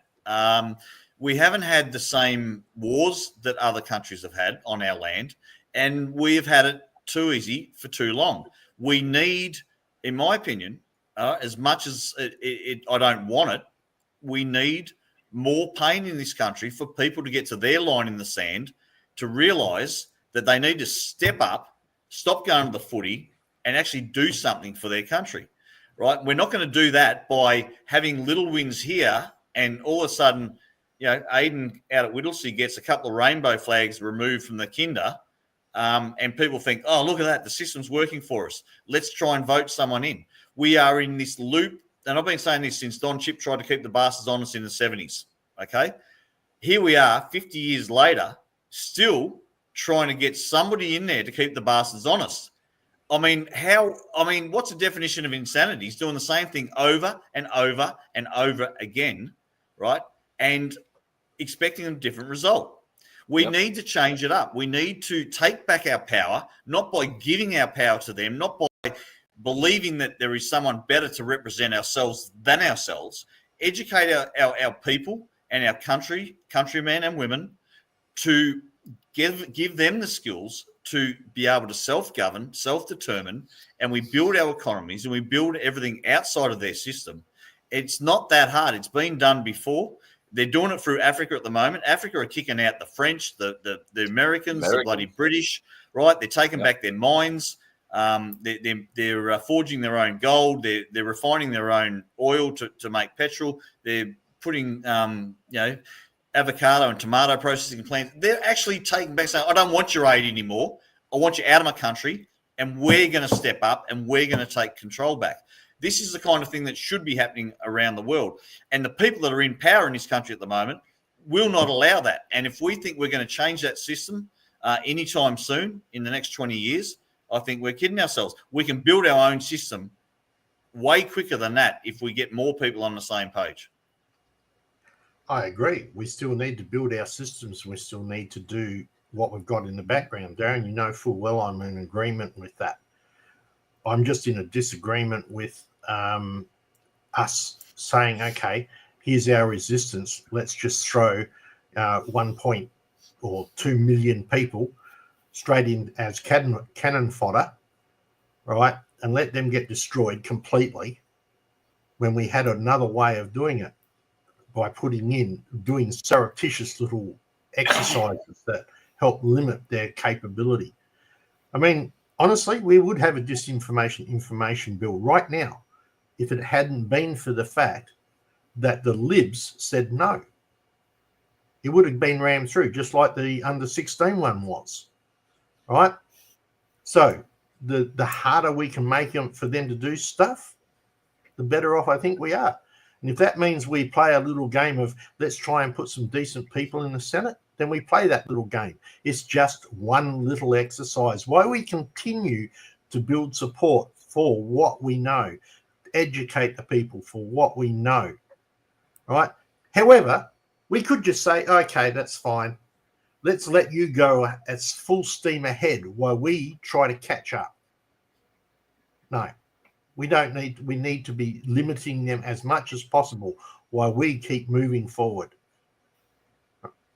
F: We haven't had the same wars that other countries have had on our land, and we have had it too easy for too long. We need, in my opinion, as much as I don't want it, we need more pain in this country for people to get to their line in the sand, to realise that they need to step up, stop going to the footy, and actually do something for their country, right? We're not going to do that by having little wins here and all of a sudden, you know, Aiden out at Whittlesea gets a couple of rainbow flags removed from the kinder, and people think, oh, look at that, the system's working for us. Let's try and vote someone in. We are in this loop, and I've been saying this since Don Chip tried to keep the bastards honest in the 70s, okay? Here we are, 50 years later, still trying to get somebody in there to keep the bastards honest. I mean, what's the definition of insanity? He's doing the same thing over and over and over again, right? And expecting a different result. We need to change it up. We need to take back our power, not by giving our power to them, not by believing that there is someone better to represent ourselves than ourselves. Educate our people and our countrymen and women to give them the skills to be able to self-govern, self-determine, and we build our economies and we build everything outside of their system. It's not that hard. It's been done before. They're doing it through Africa at the moment. Africa are kicking out the French, the Americans, the bloody British, right? They're taking back their mines. They're forging their own gold. They're refining their own oil to make petrol. They're putting, avocado and tomato processing plants. They're actually taking back, saying, I don't want your aid anymore. I want you out of my country, and we're going to step up and we're going to take control back. This is the kind of thing that should be happening around the world. And the people that are in power in this country at the moment will not allow that. And if we think we're going to change that system anytime soon, in the next 20 years, I think we're kidding ourselves. We can build our own system way quicker than that if we get more people on the same page.
E: I agree. We still need to build our systems. We still need to do what we've got in the background. Darren, you know full well I'm in agreement with that. I'm just in a disagreement with us saying, okay, here's our resistance. Let's just throw 1.2 million people straight in as cannon fodder, right, and let them get destroyed completely when we had another way of doing it by doing surreptitious little exercises that help limit their capability. I mean, honestly, we would have a information bill right now if it hadn't been for the fact that the libs said no. It would have been rammed through, just like the under-16 one was. right? So the harder we can make them for them to do stuff, the better off I think we are. And if that means we play a little game of let's try and put some decent people in the Senate, then we play that little game. It's just one little exercise. Why we continue to build support for what we know, educate the people for what we know, right? However, we could just say, okay, that's fine. Let's let you go at full steam ahead while we try to catch up. No, we don't need. We need to be limiting them as much as possible while we keep moving forward.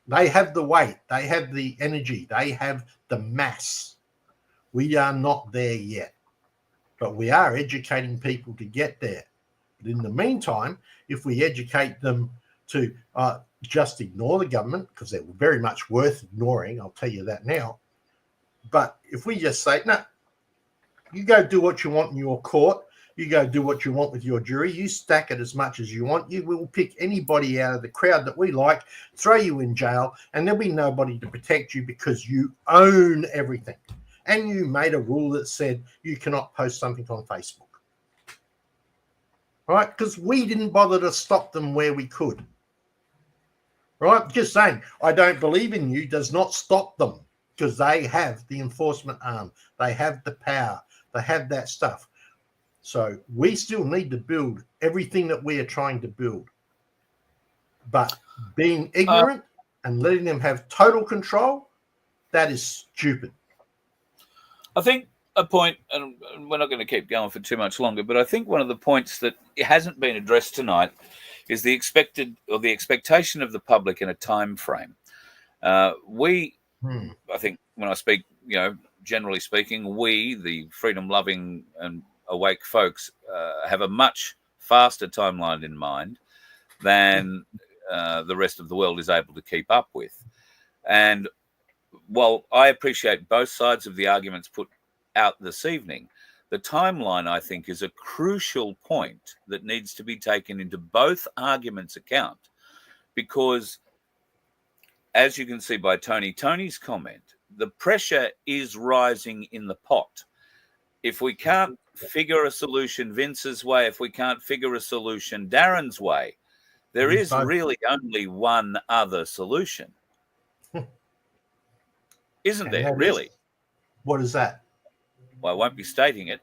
E: They have the weight. They have the energy. They have the mass. We are not there yet, but we are educating people to get there. But in the meantime, if we educate them to just ignore the government, because they're very much worth ignoring, I'll tell you that now. But if we just say, no, you go do what you want in your court, you go do what you want with your jury, you stack it as much as you want, you will pick anybody out of the crowd that we like, throw you in jail, and there'll be nobody to protect you because you own everything. And you made a rule that said you cannot post something on Facebook. Right? Because we didn't bother to stop them where we could. Right? Just saying, I don't believe in you does not stop them because they have the enforcement arm. They have the power. They have that stuff. So we still need to build everything that we are trying to build. But being ignorant and letting them have total control, that is stupid.
C: I think a point, and we're not going to keep going for too much longer, but I think one of the points that hasn't been addressed tonight is the expectation of the public in a time frame. I think when I speak, generally speaking, we, the freedom-loving and awake folks, have a much faster timeline in mind than the rest of the world is able to keep up with. And while I appreciate both sides of the arguments put out this evening, the timeline, I think, is a crucial point that needs to be taken into both arguments' account, because as you can see by Tony's comment, the pressure is rising in the pot. If we can't figure a solution Vince's way, if we can't figure a solution Darren's way, there is really only one other solution. Isn't there, really?
E: What is that?
C: Well, I won't be stating it.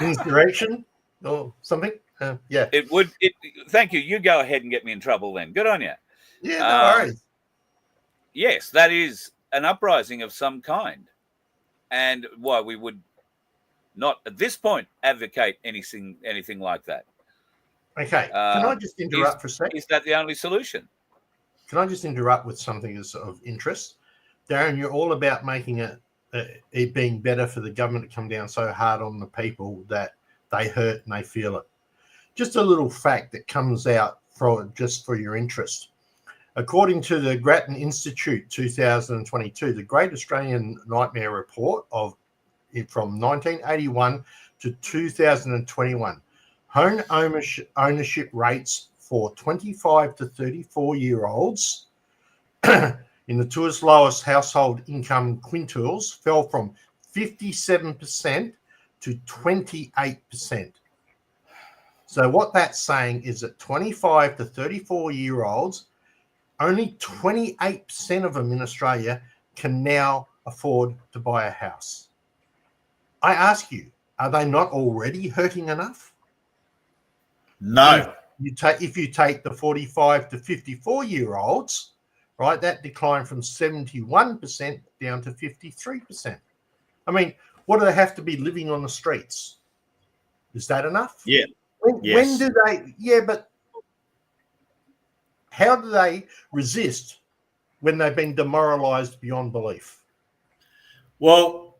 E: Insurrection or something? Yeah.
C: It would. Thank you. You go ahead and get me in trouble then. Good on you.
E: Yeah, no worries.
C: Yes, that is an uprising of some kind. And why we would not at this point advocate anything like that.
E: Okay. Can I just interrupt for a second?
C: Is that the only solution?
E: Can I just interrupt with something that's of interest? Darren, you're all about making it being better for the government to come down so hard on the people that they hurt and they feel it. Just a little fact that comes out just for your interest. According to the Grattan Institute 2022, the Great Australian Nightmare Report from 1981 to 2021, home ownership rates for 25 to 34-year-olds in the two lowest household income quintiles fell from 57% to 28%. So what that's saying is that 25 to 34-year-olds, only 28% of them in Australia can now afford to buy a house. I ask you, are they not already hurting enough?
F: No.
E: If you take the 45 to 54-year-olds, right, that declined from 71% down to 53%. I mean, what do they have to be living on the streets? Is that enough?
F: Yeah.
E: When do they? Yeah, but how do they resist when they've been demoralised beyond belief?
F: Well,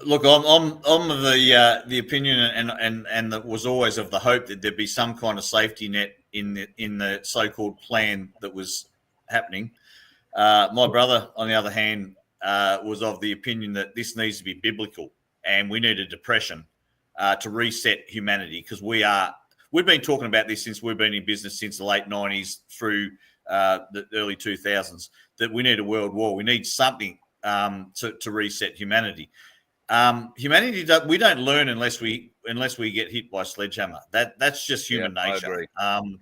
F: look, I'm of the opinion, and that was always of the hope that there'd be some kind of safety net in the so-called plan that was happening. My brother, on the other hand, was of the opinion that this needs to be biblical, and we need a depression to reset humanity, because we've been talking about this since we've been in business since the late 90s through the early 2000s, that we need a world war. We need something to reset humanity. We don't learn unless we get hit by a sledgehammer. That's just human nature.
C: I agree.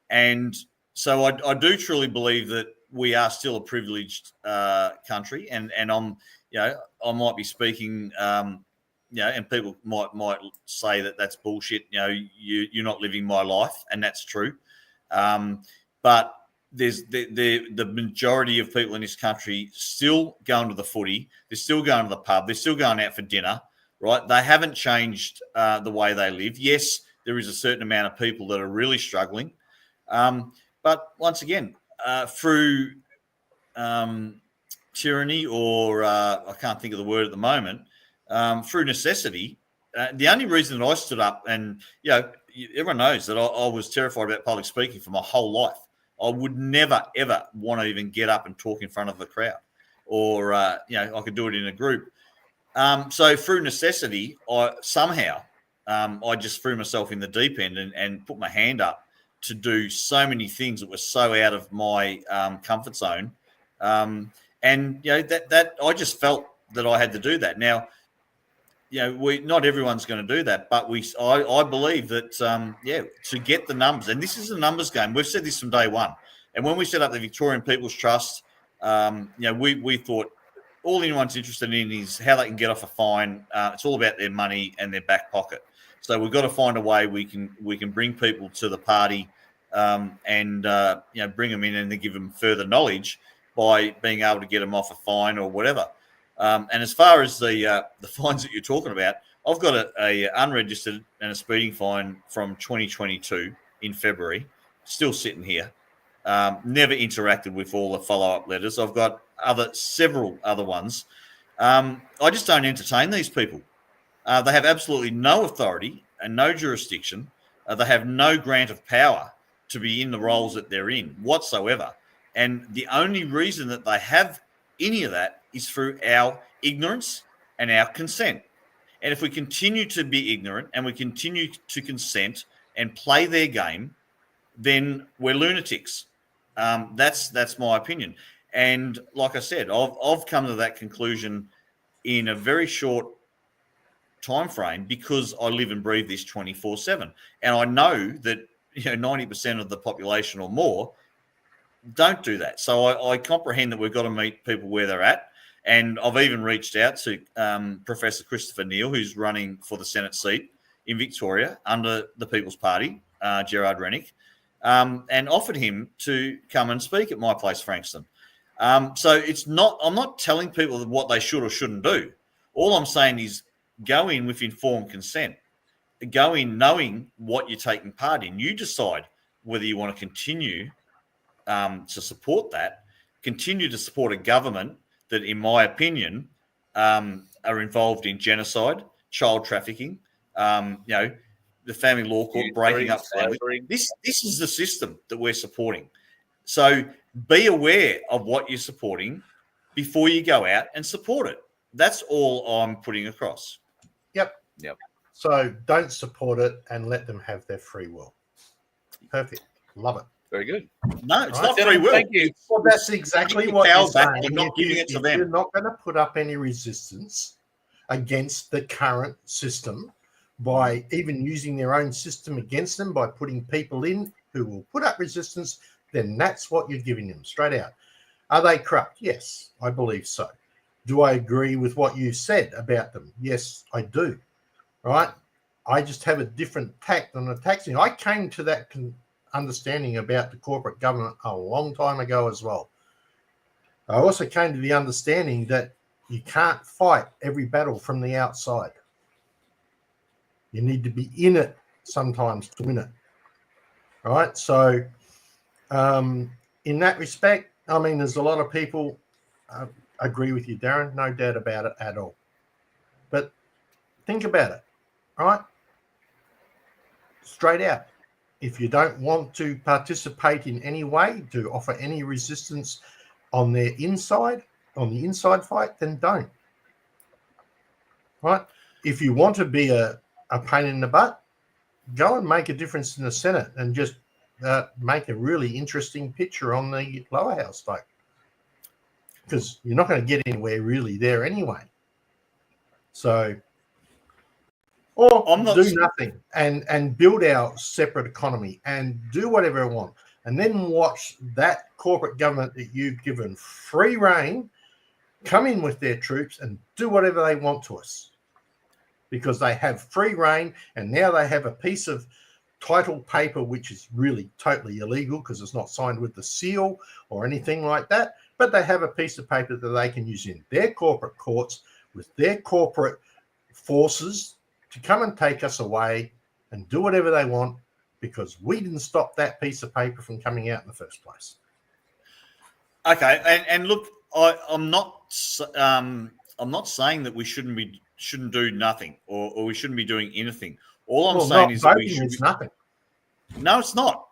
F: And so I do truly believe that we are still a privileged country, and I might be speaking, and people might say that that's bullshit. You're not living my life, and that's true. But there's the majority of people in this country still going to the footy. They're still going to the pub. They're still going out for dinner, right? They haven't changed the way they live. Yes, there is a certain amount of people that are really struggling. But once again, through tyranny or I can't think of the word at the moment, through necessity, the only reason that I stood up, and everyone knows that I was terrified about public speaking for my whole life. I would never, ever want to even get up and talk in front of a crowd, or I could do it in a group. So through necessity, I just threw myself in the deep end and put my hand up to do so many things that were so out of my comfort zone, and that I just felt that I had to do that. Now, not everyone's going to do that, but I believe that to get the numbers, and this is a numbers game. We've said this from day one, and when we set up the Victorian People's Trust, we thought all anyone's interested in is how they can get off a fine. It's all about their money and their back pocket. So we've got to find a way we can bring people to the party, and bring them in and then give them further knowledge by being able to get them off a fine or whatever. And as far as the fines that you're talking about, I've got a unregistered and a speeding fine from 2022 in February, still sitting here. Never interacted with all the follow-up letters. I've got several other ones. I just don't entertain these people. They have absolutely no authority and no jurisdiction. They have no grant of power to be in the roles that they're in whatsoever. And the only reason that they have any of that is through our ignorance and our consent. And if we continue to be ignorant and we continue to consent and play their game, then we're lunatics. That's my opinion. And like I said, I've come to that conclusion in a very short time frame because I live and breathe this 24/7. And I know that 90% of the population or more don't do that. So I comprehend that we've got to meet people where they're at. And I've even reached out to Professor Christopher Neal, who's running for the Senate seat in Victoria under the People's Party, Gerard Rennick, and offered him to come and speak at my place, Frankston. So I'm not telling people what they should or shouldn't do. All I'm saying is go in with informed consent. Go in knowing what you're taking part in. You decide whether you want to continue to support that, continue to support a government that, in my opinion, are involved in genocide, child trafficking, the family law court, breaking up families. This is the system that we're supporting. So be aware of what you're supporting before you go out and support it. That's all I'm putting across.
E: Yep. So don't support it and let them have their free will. Perfect. Love it.
C: Very good.
F: No, it's not free will.
C: Thank you.
E: Well, that's exactly what you're saying.
F: I'm not giving it to them.
E: You're not going to put up any resistance against the current system by even using their own system against them, by putting people in who will put up resistance, then that's what you're giving them straight out. Are they corrupt? Yes, I believe so. Do I agree with what you said about them? Yes, I do. Right? I just have a different tact on the taxing. I came to that understanding about the corporate government a long time ago as well. I also came to the understanding that you can't fight every battle from the outside. You need to be in it sometimes to win it. All right. So in that respect, I mean, there's a lot of people agree with you, Darren, no doubt about it at all. But think about it, all right? Straight out. If you don't want to participate in any way, to offer any resistance on their inside, on the inside fight, then don't. Right? If you want to be a pain in the butt, go and make a difference in the Senate and just make a really interesting picture on the lower house vote, because you're not going to get anywhere really there anyway. So, or do nothing and build our separate economy and do whatever I want, and then watch that corporate government that you've given free rein come in with their troops and do whatever they want to us, because they have free rein, and now they have a piece of title paper which is really totally illegal because it's not signed with the seal or anything like that, but they have a piece of paper that they can use in their corporate courts with their corporate forces to come and take us away and do whatever they want, because we didn't stop that piece of paper from coming out in the first place.
F: Okay, and look, I'm not saying that we shouldn't do nothing or we shouldn't be doing anything. All I'm saying is that we should.
E: Nothing.
F: No, it's not.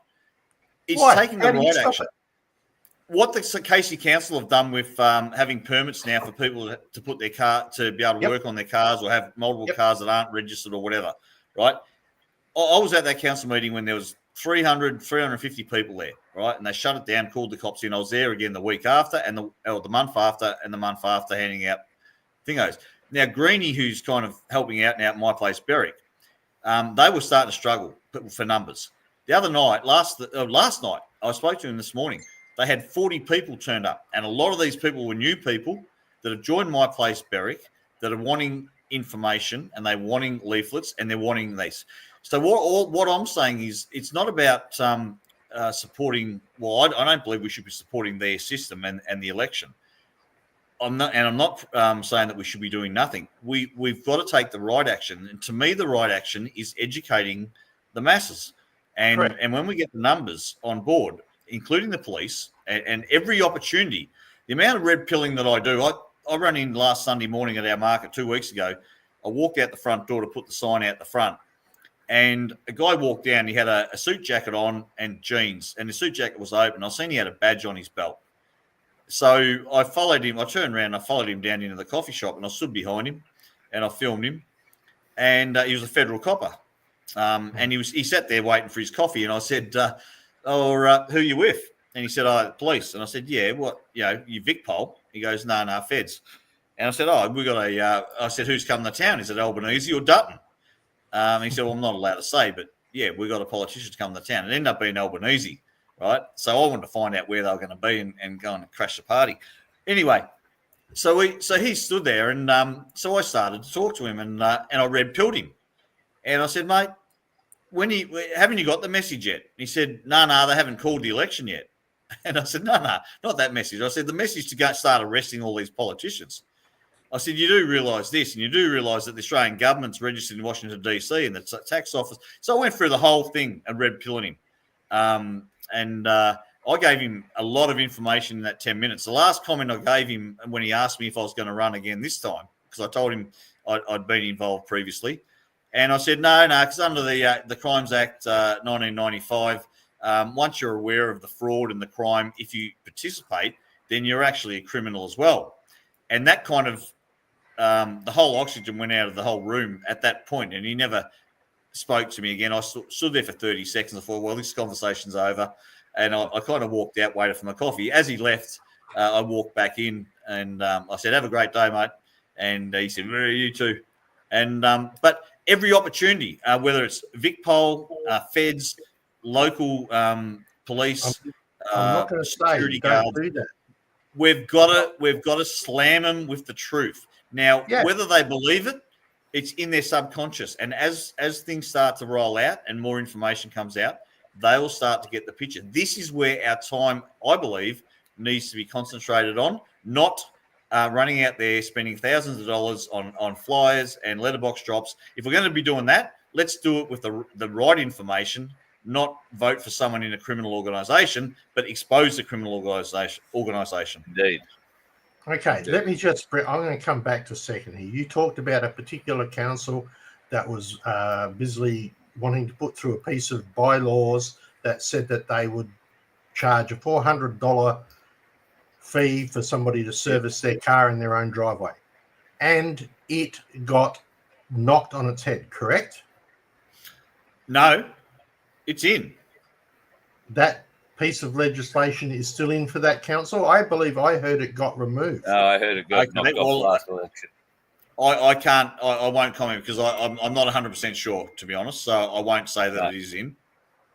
F: It's
E: Why?
F: taking
E: How
F: the
E: do you
F: right
E: stop
F: action.
E: it?
F: What the Casey Council have done with having permits now for people to put their car to be able to work on their cars or have multiple cars that aren't registered or whatever, right? I was at that council meeting when there was 350 people there, right? And they shut it down, called the cops in. I was there again the week after and the month after and the month after, handing out thingos. Now, Greenie, who's kind of helping out now at My Place Berwick, they were starting to struggle for numbers. The other night, last night, I spoke to them this morning. They had 40 people turned up, and a lot of these people were new people that have joined My Place Berwick that are wanting information, and they're wanting leaflets, and they're wanting this. So what I'm saying is, it's not about supporting. Well, I don't believe we should be supporting their system and the election. I'm not saying that we should be doing nothing. We've got to take the right action, and to me, the right action is educating the masses. And when we get the numbers on board, including the police and every opportunity, the amount of red pilling that I do, I ran in last Sunday morning at our market 2 weeks ago. I walked out the front door to put the sign out the front, and a guy walked down. He had a suit jacket on and jeans, and the suit jacket was open. I seen he had a badge on his belt. So I followed him. I turned around and I followed him down into the coffee shop, and I stood behind him and I filmed him. And he was a federal copper. And he sat there waiting for his coffee. And I said, who are you with? And he said, police. And I said, yeah, what, you Vic Pol? He goes, no, feds. And I said, we got I said, who's coming to town? He said, Albanese or Dutton? He said, well, I'm not allowed to say, but yeah, we got a politician to come to town. It ended up being Albanese. Right, so I wanted to find out where they were going to be and go and crash the party. Anyway, so he stood there, and so I started to talk to him, and I red pilled him, and I said, mate, haven't you got the message yet? And he said, no, they haven't called the election yet. And I said, no, not that message. I said, the message to go start arresting all these politicians. I said, you do realise this, and you do realise that the Australian government's registered in Washington DC and the tax office. So I went through the whole thing and red pilling him. And I gave him a lot of information in that 10 minutes. The last comment I gave him when he asked me if I was going to run again this time, because I told him I'd been involved previously. And I said, no, because under the Crimes Act 1995, once you're aware of the fraud and the crime, if you participate, then you're actually a criminal as well. And that kind of, the whole oxygen went out of the whole room at that point, and he never spoke to me again. I stood there for 30 seconds. I thought, well, this conversation's over. And I kind of walked out, waited for my coffee. As he left, I walked back in and I said, have a great day, mate. And he said, well, you too. And but every opportunity, whether it's Vic Pol, feds, local police,
E: I'm not going to say don't do that.
F: We've got to slam them with the truth. Now, whether they believe it, it's in their subconscious. And as things start to roll out and more information comes out, they will start to get the picture. This is where our time, I believe, needs to be concentrated on, not running out there spending thousands of dollars on flyers and letterbox drops. If we're going to be doing that, let's do it with the right information, not vote for someone in a criminal organisation, but expose the criminal organisation.
C: Indeed.
E: Okay, let me just. I'm going to come back to a second here. You talked about a particular council that was busily wanting to put through a piece of bylaws that said that they would charge a $400 fee for somebody to service their car in their own driveway. And it got knocked on its head, correct?
F: No, it's in.
E: that piece of legislation is still in for that council? I believe I heard it got removed.
C: No, I heard it got knocked off last election.
F: I can't. I won't comment because I'm not 100% sure, to be honest. So I won't say that it is in.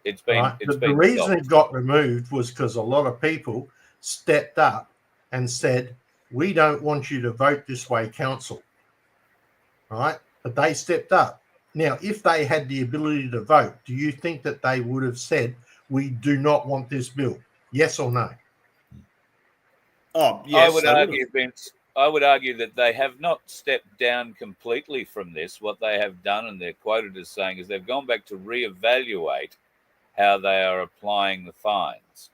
C: It's been.
E: Right?
C: It's
E: The
C: been
E: reason
C: stopped.
E: it got removed was because a lot of people stepped up and said, "We don't want you to vote this way, council." Right? But they stepped up. Now, if they had the ability to vote, do you think that they would have said, "We do not want this bill"? Yes or no?
F: Oh, yes.
C: I would argue, Vince. I would argue that they have not stepped down completely from this. What they have done, and they're quoted as saying, is they've gone back to reevaluate how they are applying the fines.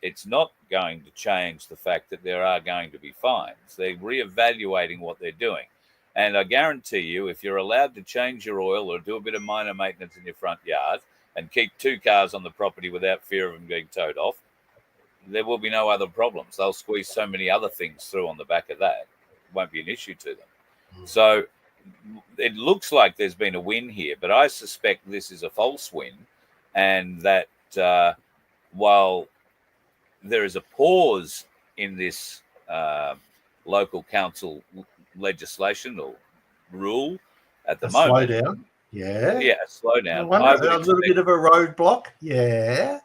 C: It's not going to change the fact that there are going to be fines. They're reevaluating what they're doing. And I guarantee you, if you're allowed to change your oil or do a bit of minor maintenance in your front yard and keep 2 cars on the property without fear of them being towed off, there will be no other problems. They'll squeeze so many other things through on the back of that. It won't be an issue to them. So it looks like there's been a win here, but I suspect this is a false win, and that while there is a pause in this local council legislation or rule at the moment.
E: Slow down. Yeah,
C: slow down.
E: A little bit of a roadblock. Yeah.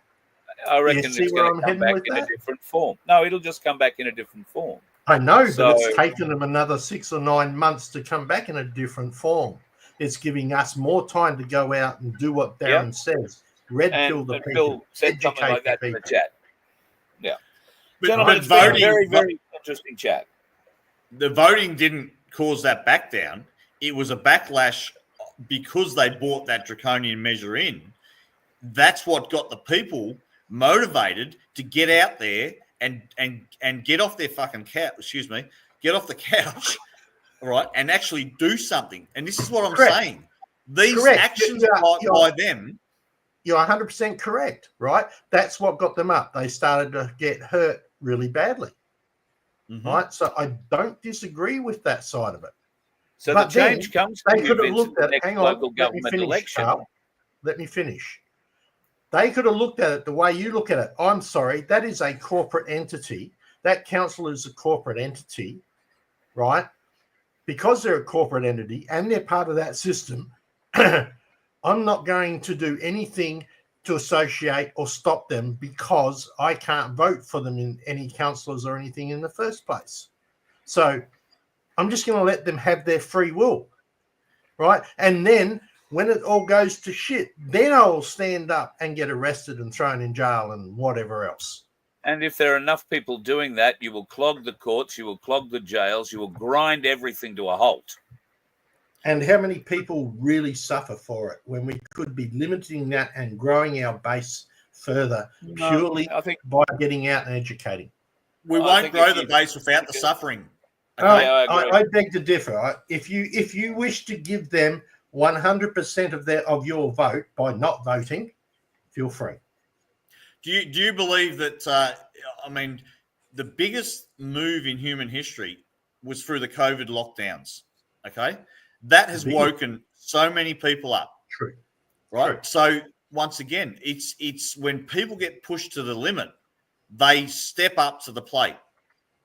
C: I reckon it's going to come back in a different form. No, it'll just come back in a different form.
E: I know, but it's taken them another 6 or 9 months to come back in a different form. It's giving us more time to go out and do what Darren says. Red pill the people.
C: Phil said something like that in the chat. Yeah.
F: But voting,
C: very, very interesting chat.
F: The voting didn't cause that back down. It was a backlash because they brought that draconian measure in. That's what got the people motivated to get out there and get off their fucking couch. Get off the couch, right, and actually do something. And this is what I'm saying. These actions by them.
E: You're 100% correct, right? That's what got them up. They started to get hurt really badly, right? So I don't disagree with that side of it.
C: So the change comes from the next local government election.
E: Let me finish. They could have looked at it the way you look at it. I'm sorry, that is a corporate entity. That council is a corporate entity, right? Because they're a corporate entity and they're part of that system, I'm not going to do anything to associate or stop them because I can't vote for them in any councillors or anything in the first place. So I'm just going to let them have their free will, right? And then when it all goes to shit, then I'll stand up and get arrested and thrown in jail and whatever else.
C: And if there are enough people doing that, you will clog the courts, you will clog the jails, you will grind everything to a halt.
E: And how many people really suffer for it when we could be limiting that and growing our base further purely by getting out and educating?
F: We won't grow the base without the suffering.
E: Okay? I beg to differ. If you wish to give them 100% of your vote by not voting, feel free.
F: Do you believe that? The biggest move in human history was through the COVID lockdowns. Okay, that has woken so many people up.
E: True.
F: Right.
E: True.
F: So once again, it's when people get pushed to the limit, they step up to the plate.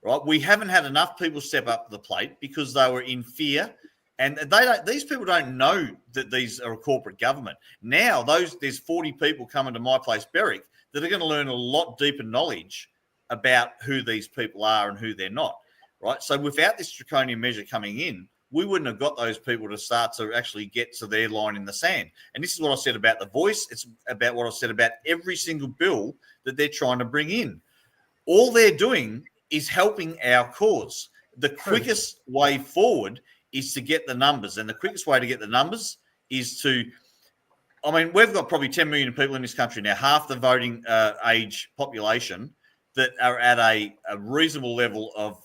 F: Right. We haven't had enough people step up to the plate because they were in fear. And these people don't know that these are a corporate government. Now, there's 40 people coming to my place, Berwick, that are going to learn a lot deeper knowledge about who these people are and who they're not, right? So without this draconian measure coming in, we wouldn't have got those people to start to actually get to their line in the sand. And this is what I said about the voice. It's about what I said about every single bill that they're trying to bring in. All they're doing is helping our cause. The quickest way forward is to get the numbers. And the quickest way to get the numbers is to, we've got probably 10 million people in this country now, half the voting age population that are at a reasonable level of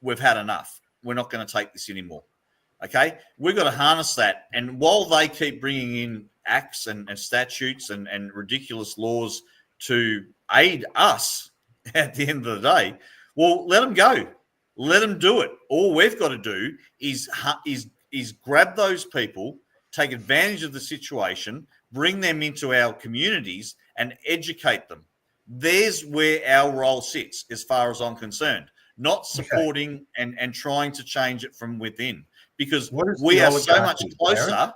F: we've had enough. We're not going to take this anymore. Okay? We've got to harness that. And while they keep bringing in acts and statutes and ridiculous laws to aid us at the end of the day, well, let them go. Let them do it. All we've got to do is grab those people, take advantage of the situation, bring them into our communities, and educate them. There's where our role sits, as far as I'm concerned, not supporting and trying to change it from within, because we are so much closer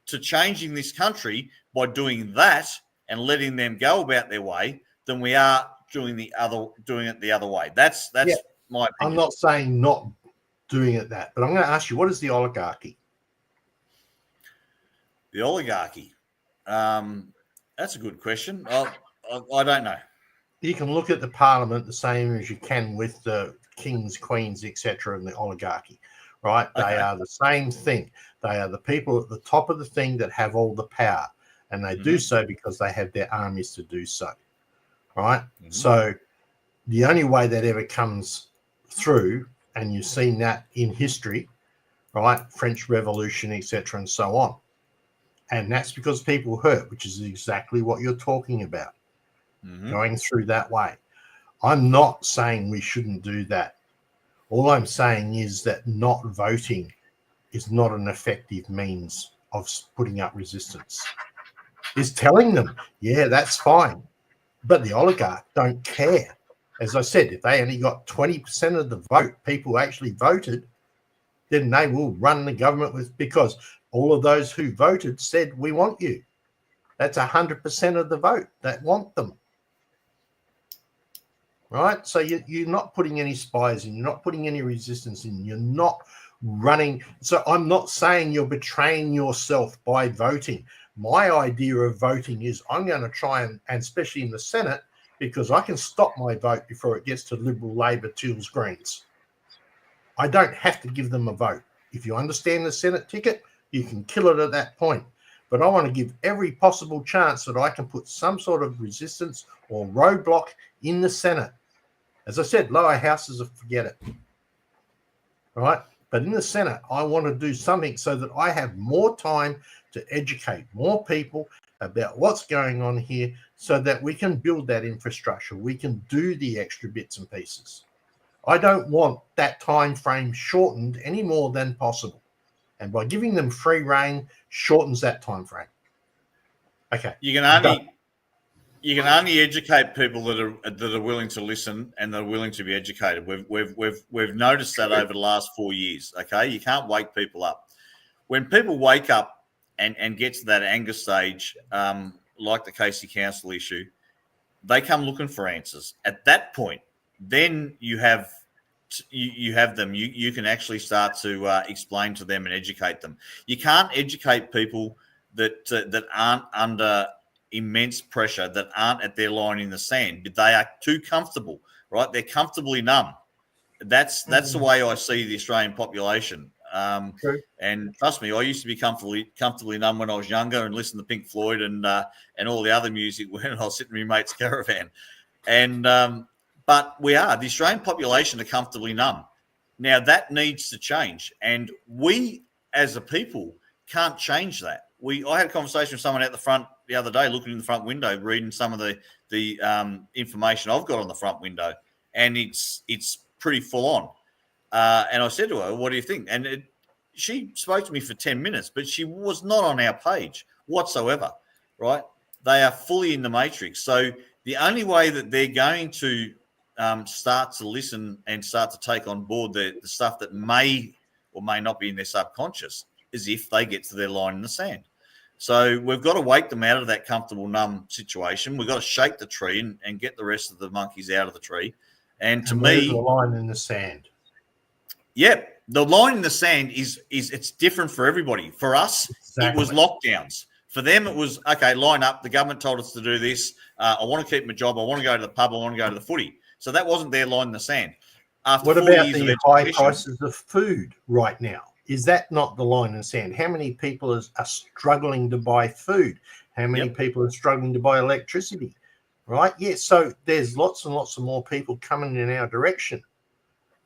F: to changing this country by doing that and letting them go about their way than we are doing it the other way. That's my opinion.
E: I'm not saying not doing it that, but I'm going to ask you, what is the oligarchy?
F: The oligarchy. That's a good question. I don't know.
E: You can look at the parliament the same as you can with the kings, queens, etc., and the oligarchy, right?
F: Okay.
E: They are the same thing. They are the people at the top of the thing that have all the power, and they do so because they have their armies to do so, right? So the only way that ever comes through, and you've seen that in history, right? French Revolution, etc., and so on. And that's because people hurt, which is exactly what you're talking about, going through that way. I'm not saying we shouldn't do that. All I'm saying is that not voting is not an effective means of putting up resistance. Is telling them, yeah, that's fine. But the oligarch don't care. As I said, if they only got 20% of the vote, people actually voted, then they will run the government because all of those who voted said, we want you. That's 100% of the vote that want them. Right? So you're not putting any spies in, you're not putting any resistance in, you're not running. So I'm not saying you're betraying yourself by voting. My idea of voting is I'm going to try and especially in the Senate, because I can stop my vote before it gets to Liberal, Labor, Teals, Greens. I don't have to give them a vote. If you understand the Senate ticket, you can kill it at that point. But I want to give every possible chance that I can put some sort of resistance or roadblock in the Senate. As I said, lower houses, forget it. Right? But in the Senate, I want to do something so that I have more time to educate more people about what's going on here so that we can build that infrastructure. We can do the extra bits and pieces. I don't want that time frame shortened any more than possible. And by giving them free rein, shortens that time frame. Okay.
F: You can only educate people that are willing to listen and that are willing to be educated. We've noticed that over the last 4 years. Okay, you can't wake people up. When people wake up and get to that anger stage, like the Casey Council issue, they come looking for answers. At that point, then you have them. You can actually start to explain to them and educate them. You can't educate people that aren't under immense pressure, that aren't at their line in the sand, but they are too comfortable, right? They're comfortably numb. That's the way I see the Australian population. And trust me, I used to be comfortably numb when I was younger and listen to Pink Floyd and all the other music when I was sitting in my mate's caravan. And but the Australian population are comfortably numb. Now that needs to change, and we as a people can't change that. I had a conversation with someone out the front the other day, looking in the front window, reading some of the information I've got on the front window, and it's pretty full on. And I said to her, "What do you think?" And she spoke to me for 10 minutes, but she was not on our page whatsoever. Right? They are fully in the matrix. So the only way that they're going to start to listen and start to take on board the stuff that may or may not be in their subconscious is if they get to their line in the sand. So we've got to wake them out of that comfortable, numb situation. We've got to shake the tree and get the rest of the monkeys out of the tree. And to me, the
E: line in the sand.
F: Yeah, the line in the sand is it's different for everybody. For us, It was lockdowns. For them, it was, okay, line up. The government told us to do this. I want to keep my job. I want to go to the pub. I want to go to the footy. So that wasn't their line in the sand. After
E: what about the high prices of food right now? Is that not the line in the sand? How many people are struggling to buy food? How many people are struggling to buy electricity? Right? Yeah, so there's lots and lots of more people coming in our direction,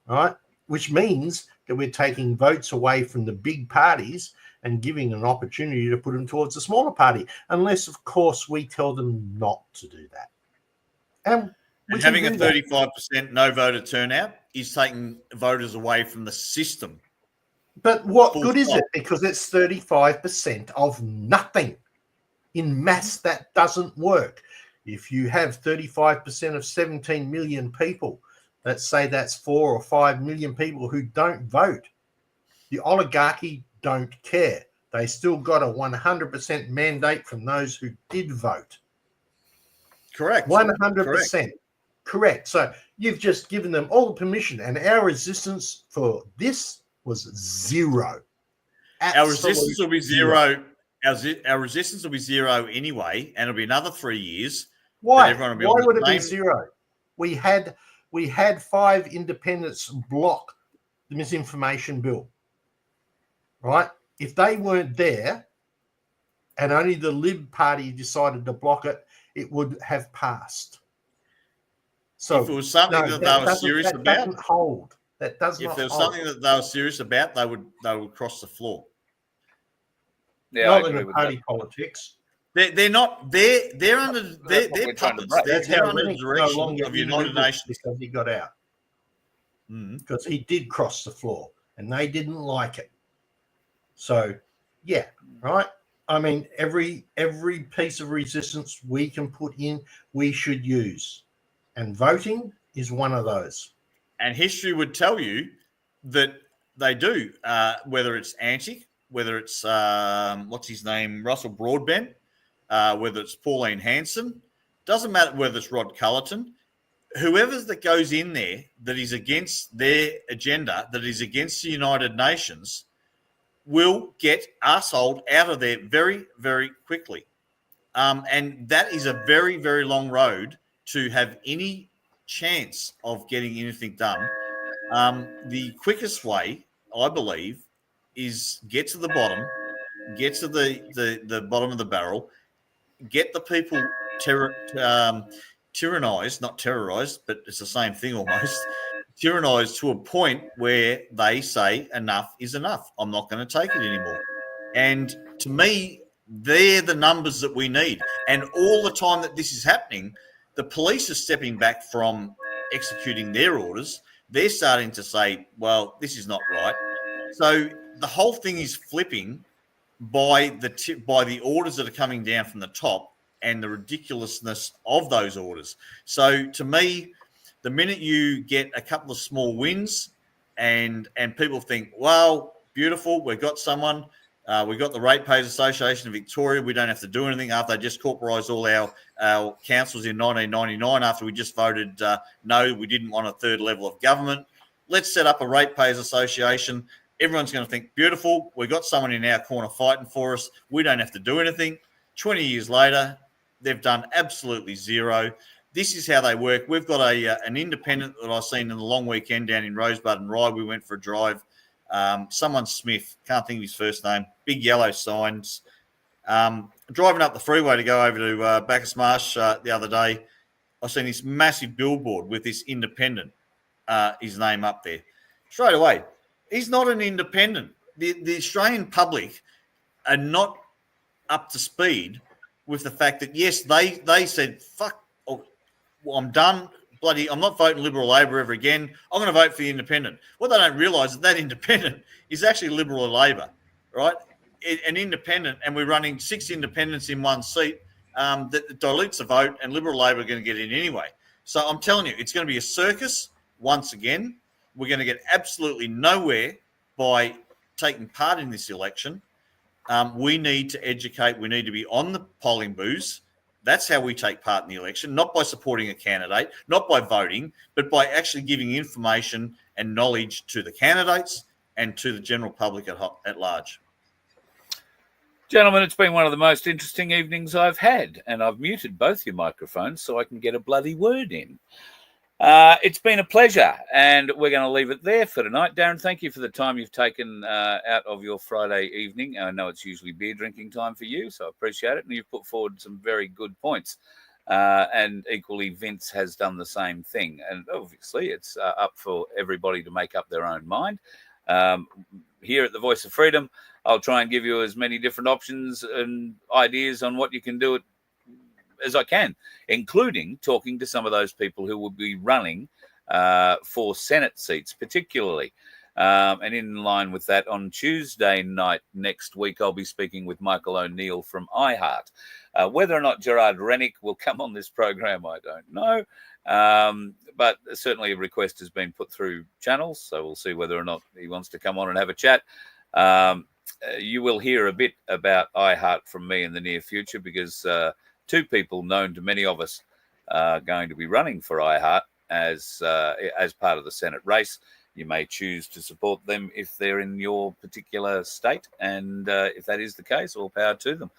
E: right? Which means that we're taking votes away from the big parties and giving an opportunity to put them towards the smaller party, unless, of course, we tell them not to do that. And
F: having a 35% no voter turnout is taking voters away from the system.
E: But what good is it? Because it's 35% of nothing. In maths, that doesn't work. If you have 35% of 17 million people, let's say that's 4 or 5 million people who don't vote, the oligarchy don't care. They still got a 100% mandate from those who did vote.
F: Correct.
E: 100%. Correct. So you've just given them all the permission, and our resistance for this was zero.
F: Our resistance will be zero. Our resistance will be zero anyway, and it'll be another 3 years.
E: Why? Why would it be zero? We had 5 independents block the misinformation bill, right? If they weren't there, and only the Lib Party decided to block it, it would have passed. So
F: if it was something that they were serious about,
E: that doesn't hold. That does not hold.
F: If there was something that they were serious about, they would cross the floor.
C: Yeah,
E: not
C: I
E: in
C: agree
E: the
C: with
E: party
C: that.
E: Politics.
F: They're not. They're under. They're puppets. They're under the direction of United Nations.
E: Because he got out. Because he did cross the floor, and they didn't like it. So, yeah, right. I mean, every piece of resistance we can put in, we should use, and voting is one of those.
F: And history would tell you that they do. Whether it's Antic, whether it's what's his name, Russell Broadbent, whether it's Pauline Hanson, doesn't matter whether it's Rod Cullerton, whoever that goes in there that is against their agenda, that is against the United Nations, will get arseholed out of there very, very quickly. And that is a very, very long road to have any chance of getting anything done. The quickest way, I believe, is get to the bottom, get to the bottom of the barrel, get the people tyrannized, not terrorized, but it's the same thing almost, tyrannized to a point where they say enough is enough. I'm not going to take it anymore. And to me, they're the numbers that we need. And all the time that this is happening, the police are stepping back from executing their orders. They're starting to say, well, this is not right. So the whole thing is flipping by the orders that are coming down from the top and the ridiculousness of those orders. So to me, the minute you get a couple of small wins and people think, well, beautiful, we've got someone, we've got the Ratepayers Association of Victoria, we don't have to do anything after they just corporised all our councils in 1999 after we just voted no, we didn't want a third level of government. Let's set up a Ratepayers Association. Everyone's going to think, beautiful, we've got someone in our corner fighting for us. We don't have to do anything. 20 years later, they've done absolutely zero. This is how they work. We've got an independent that I've seen in the long weekend down in Rosebud and Rye. We went for a drive. Someone Smith, can't think of his first name, big yellow signs. Driving up the freeway to go over to Bacchus Marsh the other day, I seen this massive billboard with this independent, his name up there. Straight away, he's not an independent. The Australian public are not up to speed with the fact that, yes, they said, fuck, well, I'm done. Bloody, I'm not voting Liberal Labor ever again. I'm going to vote for the independent. What they don't realise is that independent is actually Liberal or Labor, right? An independent, and we're running 6 independents in one seat that dilutes the vote, and Liberal Labor are going to get in anyway. So I'm telling you, it's going to be a circus once again. We're going to get absolutely nowhere by taking part in this election. We need to educate. We need to be on the polling booths. That's how we take part in the election, not by supporting a candidate, not by voting, but by actually giving information and knowledge to the candidates and to the general public at large.
C: Gentlemen, it's been one of the most interesting evenings I've had, and I've muted both your microphones so I can get a bloody word in. It's been a pleasure, and we're going to leave it there for tonight. Darren, thank you for the time you've taken out of your Friday evening. I know it's usually beer drinking time for you, so I appreciate it. And you've put forward some very good points. And equally, Vince has done the same thing. And obviously, it's up for everybody to make up their own mind. Here at the Voice of Freedom, I'll try and give you as many different options and ideas on what you can do as I can, including talking to some of those people who will be running for Senate seats, particularly. And in line with that, on Tuesday night next week, I'll be speaking with Michael O'Neill from iHeart. Whether or not Gerard Rennick will come on this program, I don't know. But certainly a request has been put through channels, so we'll see whether or not he wants to come on and have a chat. You will hear a bit about iHeart from me in the near future, because two people known to many of us are going to be running for iHeart as part of the Senate race. You may choose to support them if they're in your particular state, and if that is the case, all power to them.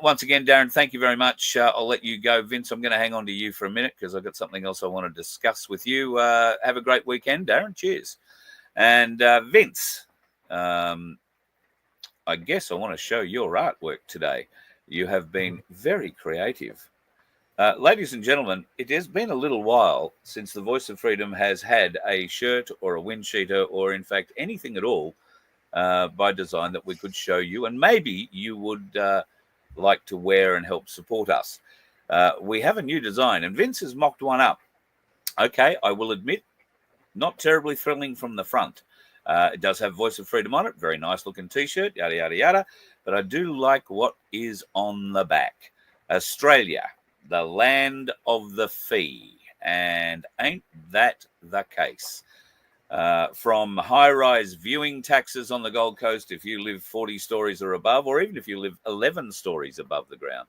C: Once again, Darren, thank you very much. I'll let you go. Vince, I'm going to hang on to you for a minute because I've got something else I want to discuss with you. Have a great weekend, Darren. Cheers. And Vince, I guess I want to show your artwork today. You have been very creative. Ladies and gentlemen, it has been a little while since the Voice of Freedom has had a shirt or a wind sheeter or, in fact, anything at all by design that we could show you, and maybe you would like to wear and help support us. We have a new design, and Vince has mocked one up. Okay, I will admit, not terribly thrilling from the front. It does have Voice of Freedom on it, very nice looking t-shirt, yada, yada, yada, but I do like what is on the back. Australia, the land of the fee, and ain't that the case? From high-rise viewing taxes on the Gold Coast if you live 40 stories or above, or even if you live 11 stories above the ground.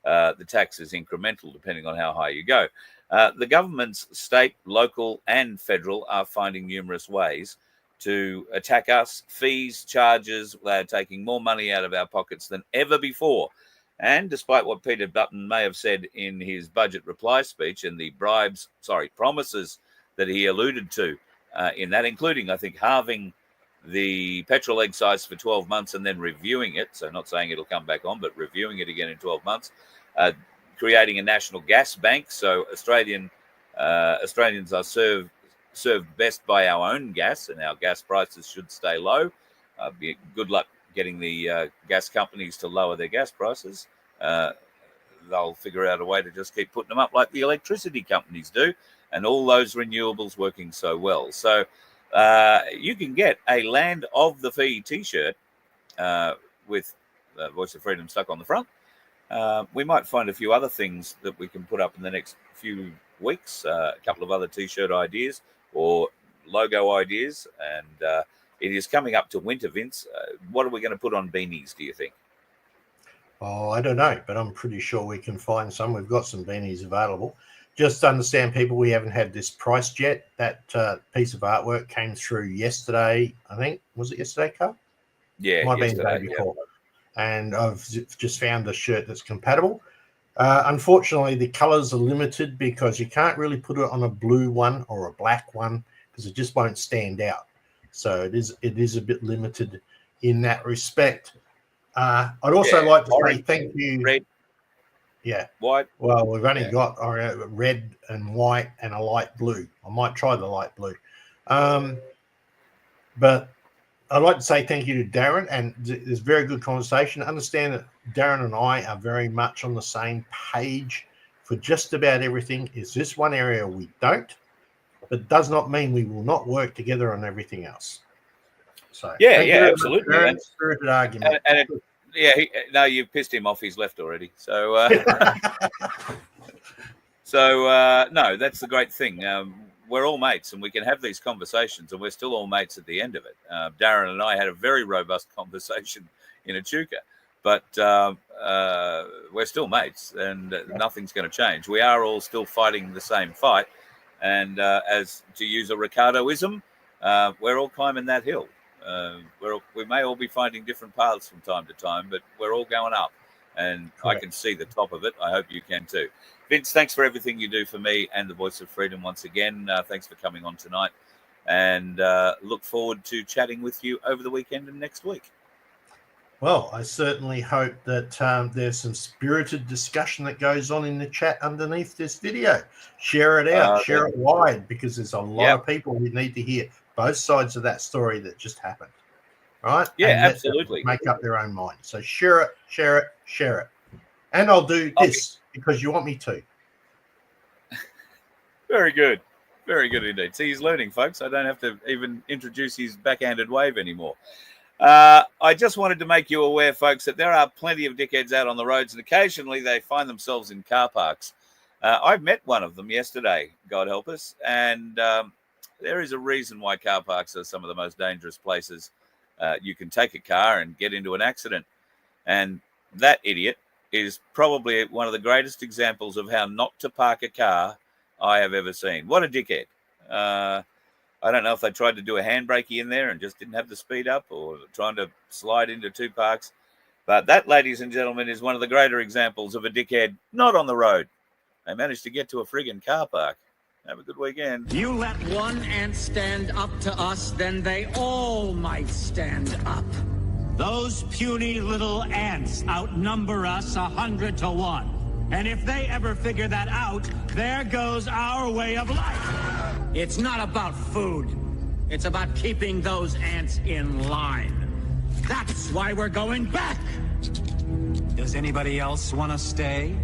C: The tax is incremental depending on how high you go. The governments, state, local and federal, are finding numerous ways to attack us. Fees, charges, they're taking more money out of our pockets than ever before. And despite what Peter Dutton may have said in his budget reply speech and the promises that he alluded to in that, including, I think, halving the petrol excise for 12 months and then reviewing it, so not saying it'll come back on, but reviewing it again in 12 months, creating a national gas bank, so Australians are served best by our own gas, and our gas prices should stay low. Good luck getting the gas companies to lower their gas prices. They'll figure out a way to just keep putting them up like the electricity companies do, and all those renewables working so well. So you can get a Land of the Fee t-shirt with Voice of Freedom stuck on the front. We might find a few other things that we can put up in the next few weeks, a couple of other t-shirt ideas or logo ideas, and it is coming up to winter, Vince. What are we going to put on beanies, do you think?
E: Oh, I don't know, but I'm pretty sure we can find some. We've got some beanies available. Just to understand, people, we haven't had this priced yet. That piece of artwork came through yesterday, I think. Was it yesterday, Carl?
C: Yeah,
E: might have been the day before. Yeah. And I've just found a shirt that's compatible. Unfortunately, the colors are limited because you can't really put it on a blue one or a black one because it just won't stand out. So it is a bit limited in that respect. I'd also like to say thank you.
C: Red.
E: Yeah.
C: White.
E: Well, we've only got red and white and a light blue. I might try the light blue. But I'd like to say thank you to Darren, and there's very good conversation. Understand that Darren and I are very much on the same page for just about everything. Is this one area we don't, but does not mean we will not work together on everything else. So
C: absolutely.
E: Darren, spirited argument.
C: No, you've pissed him off. He's left already. So, no, that's the great thing. We're all mates, and we can have these conversations, and we're still all mates at the end of it. Darren and I had a very robust conversation in Echuca, but we're still mates, and nothing's going to change. We are all still fighting the same fight, and as to use a Ricardoism, we're all climbing that hill. We may all be finding different paths from time to time, but we're all going up, and correct. I can see the top of it. I hope you can too. Vince, thanks for everything you do for me and the Voice of Freedom once again. Thanks for coming on tonight, and look forward to chatting with you over the weekend and next week.
E: Well, I certainly hope that there's some spirited discussion that goes on in the chat underneath this video. Share it out, share it wide, because there's a lot of people who need to hear both sides of that story that just happened. Right?
C: Yeah, and absolutely.
E: Make up their own mind. So share it, share it, share it. And I'll do this because you want me to.
C: Very good. Very good indeed. See, he's learning, folks. I don't have to even introduce his backhanded wave anymore. I just wanted to make you aware, folks, that there are plenty of dickheads out on the roads, and occasionally they find themselves in car parks. I met one of them yesterday, God help us, and there is a reason why car parks are some of the most dangerous places. You can take a car and get into an accident, and that idiot is probably one of the greatest examples of how not to park a car I have ever seen. What a dickhead. I don't know if they tried to do a handbrakey in there and just didn't have the speed up, or trying to slide into two parks. But that, ladies and gentlemen, is one of the greater examples of a dickhead not on the road. They managed to get to a friggin' car park. Have a good weekend.
G: You let one ant stand up to us, then they all might stand up. Those puny little ants outnumber us 100 to 1. And if they ever figure that out, there goes our way of life. It's not about food. It's about keeping those ants in line. That's why we're going back.
H: Does anybody else want to stay?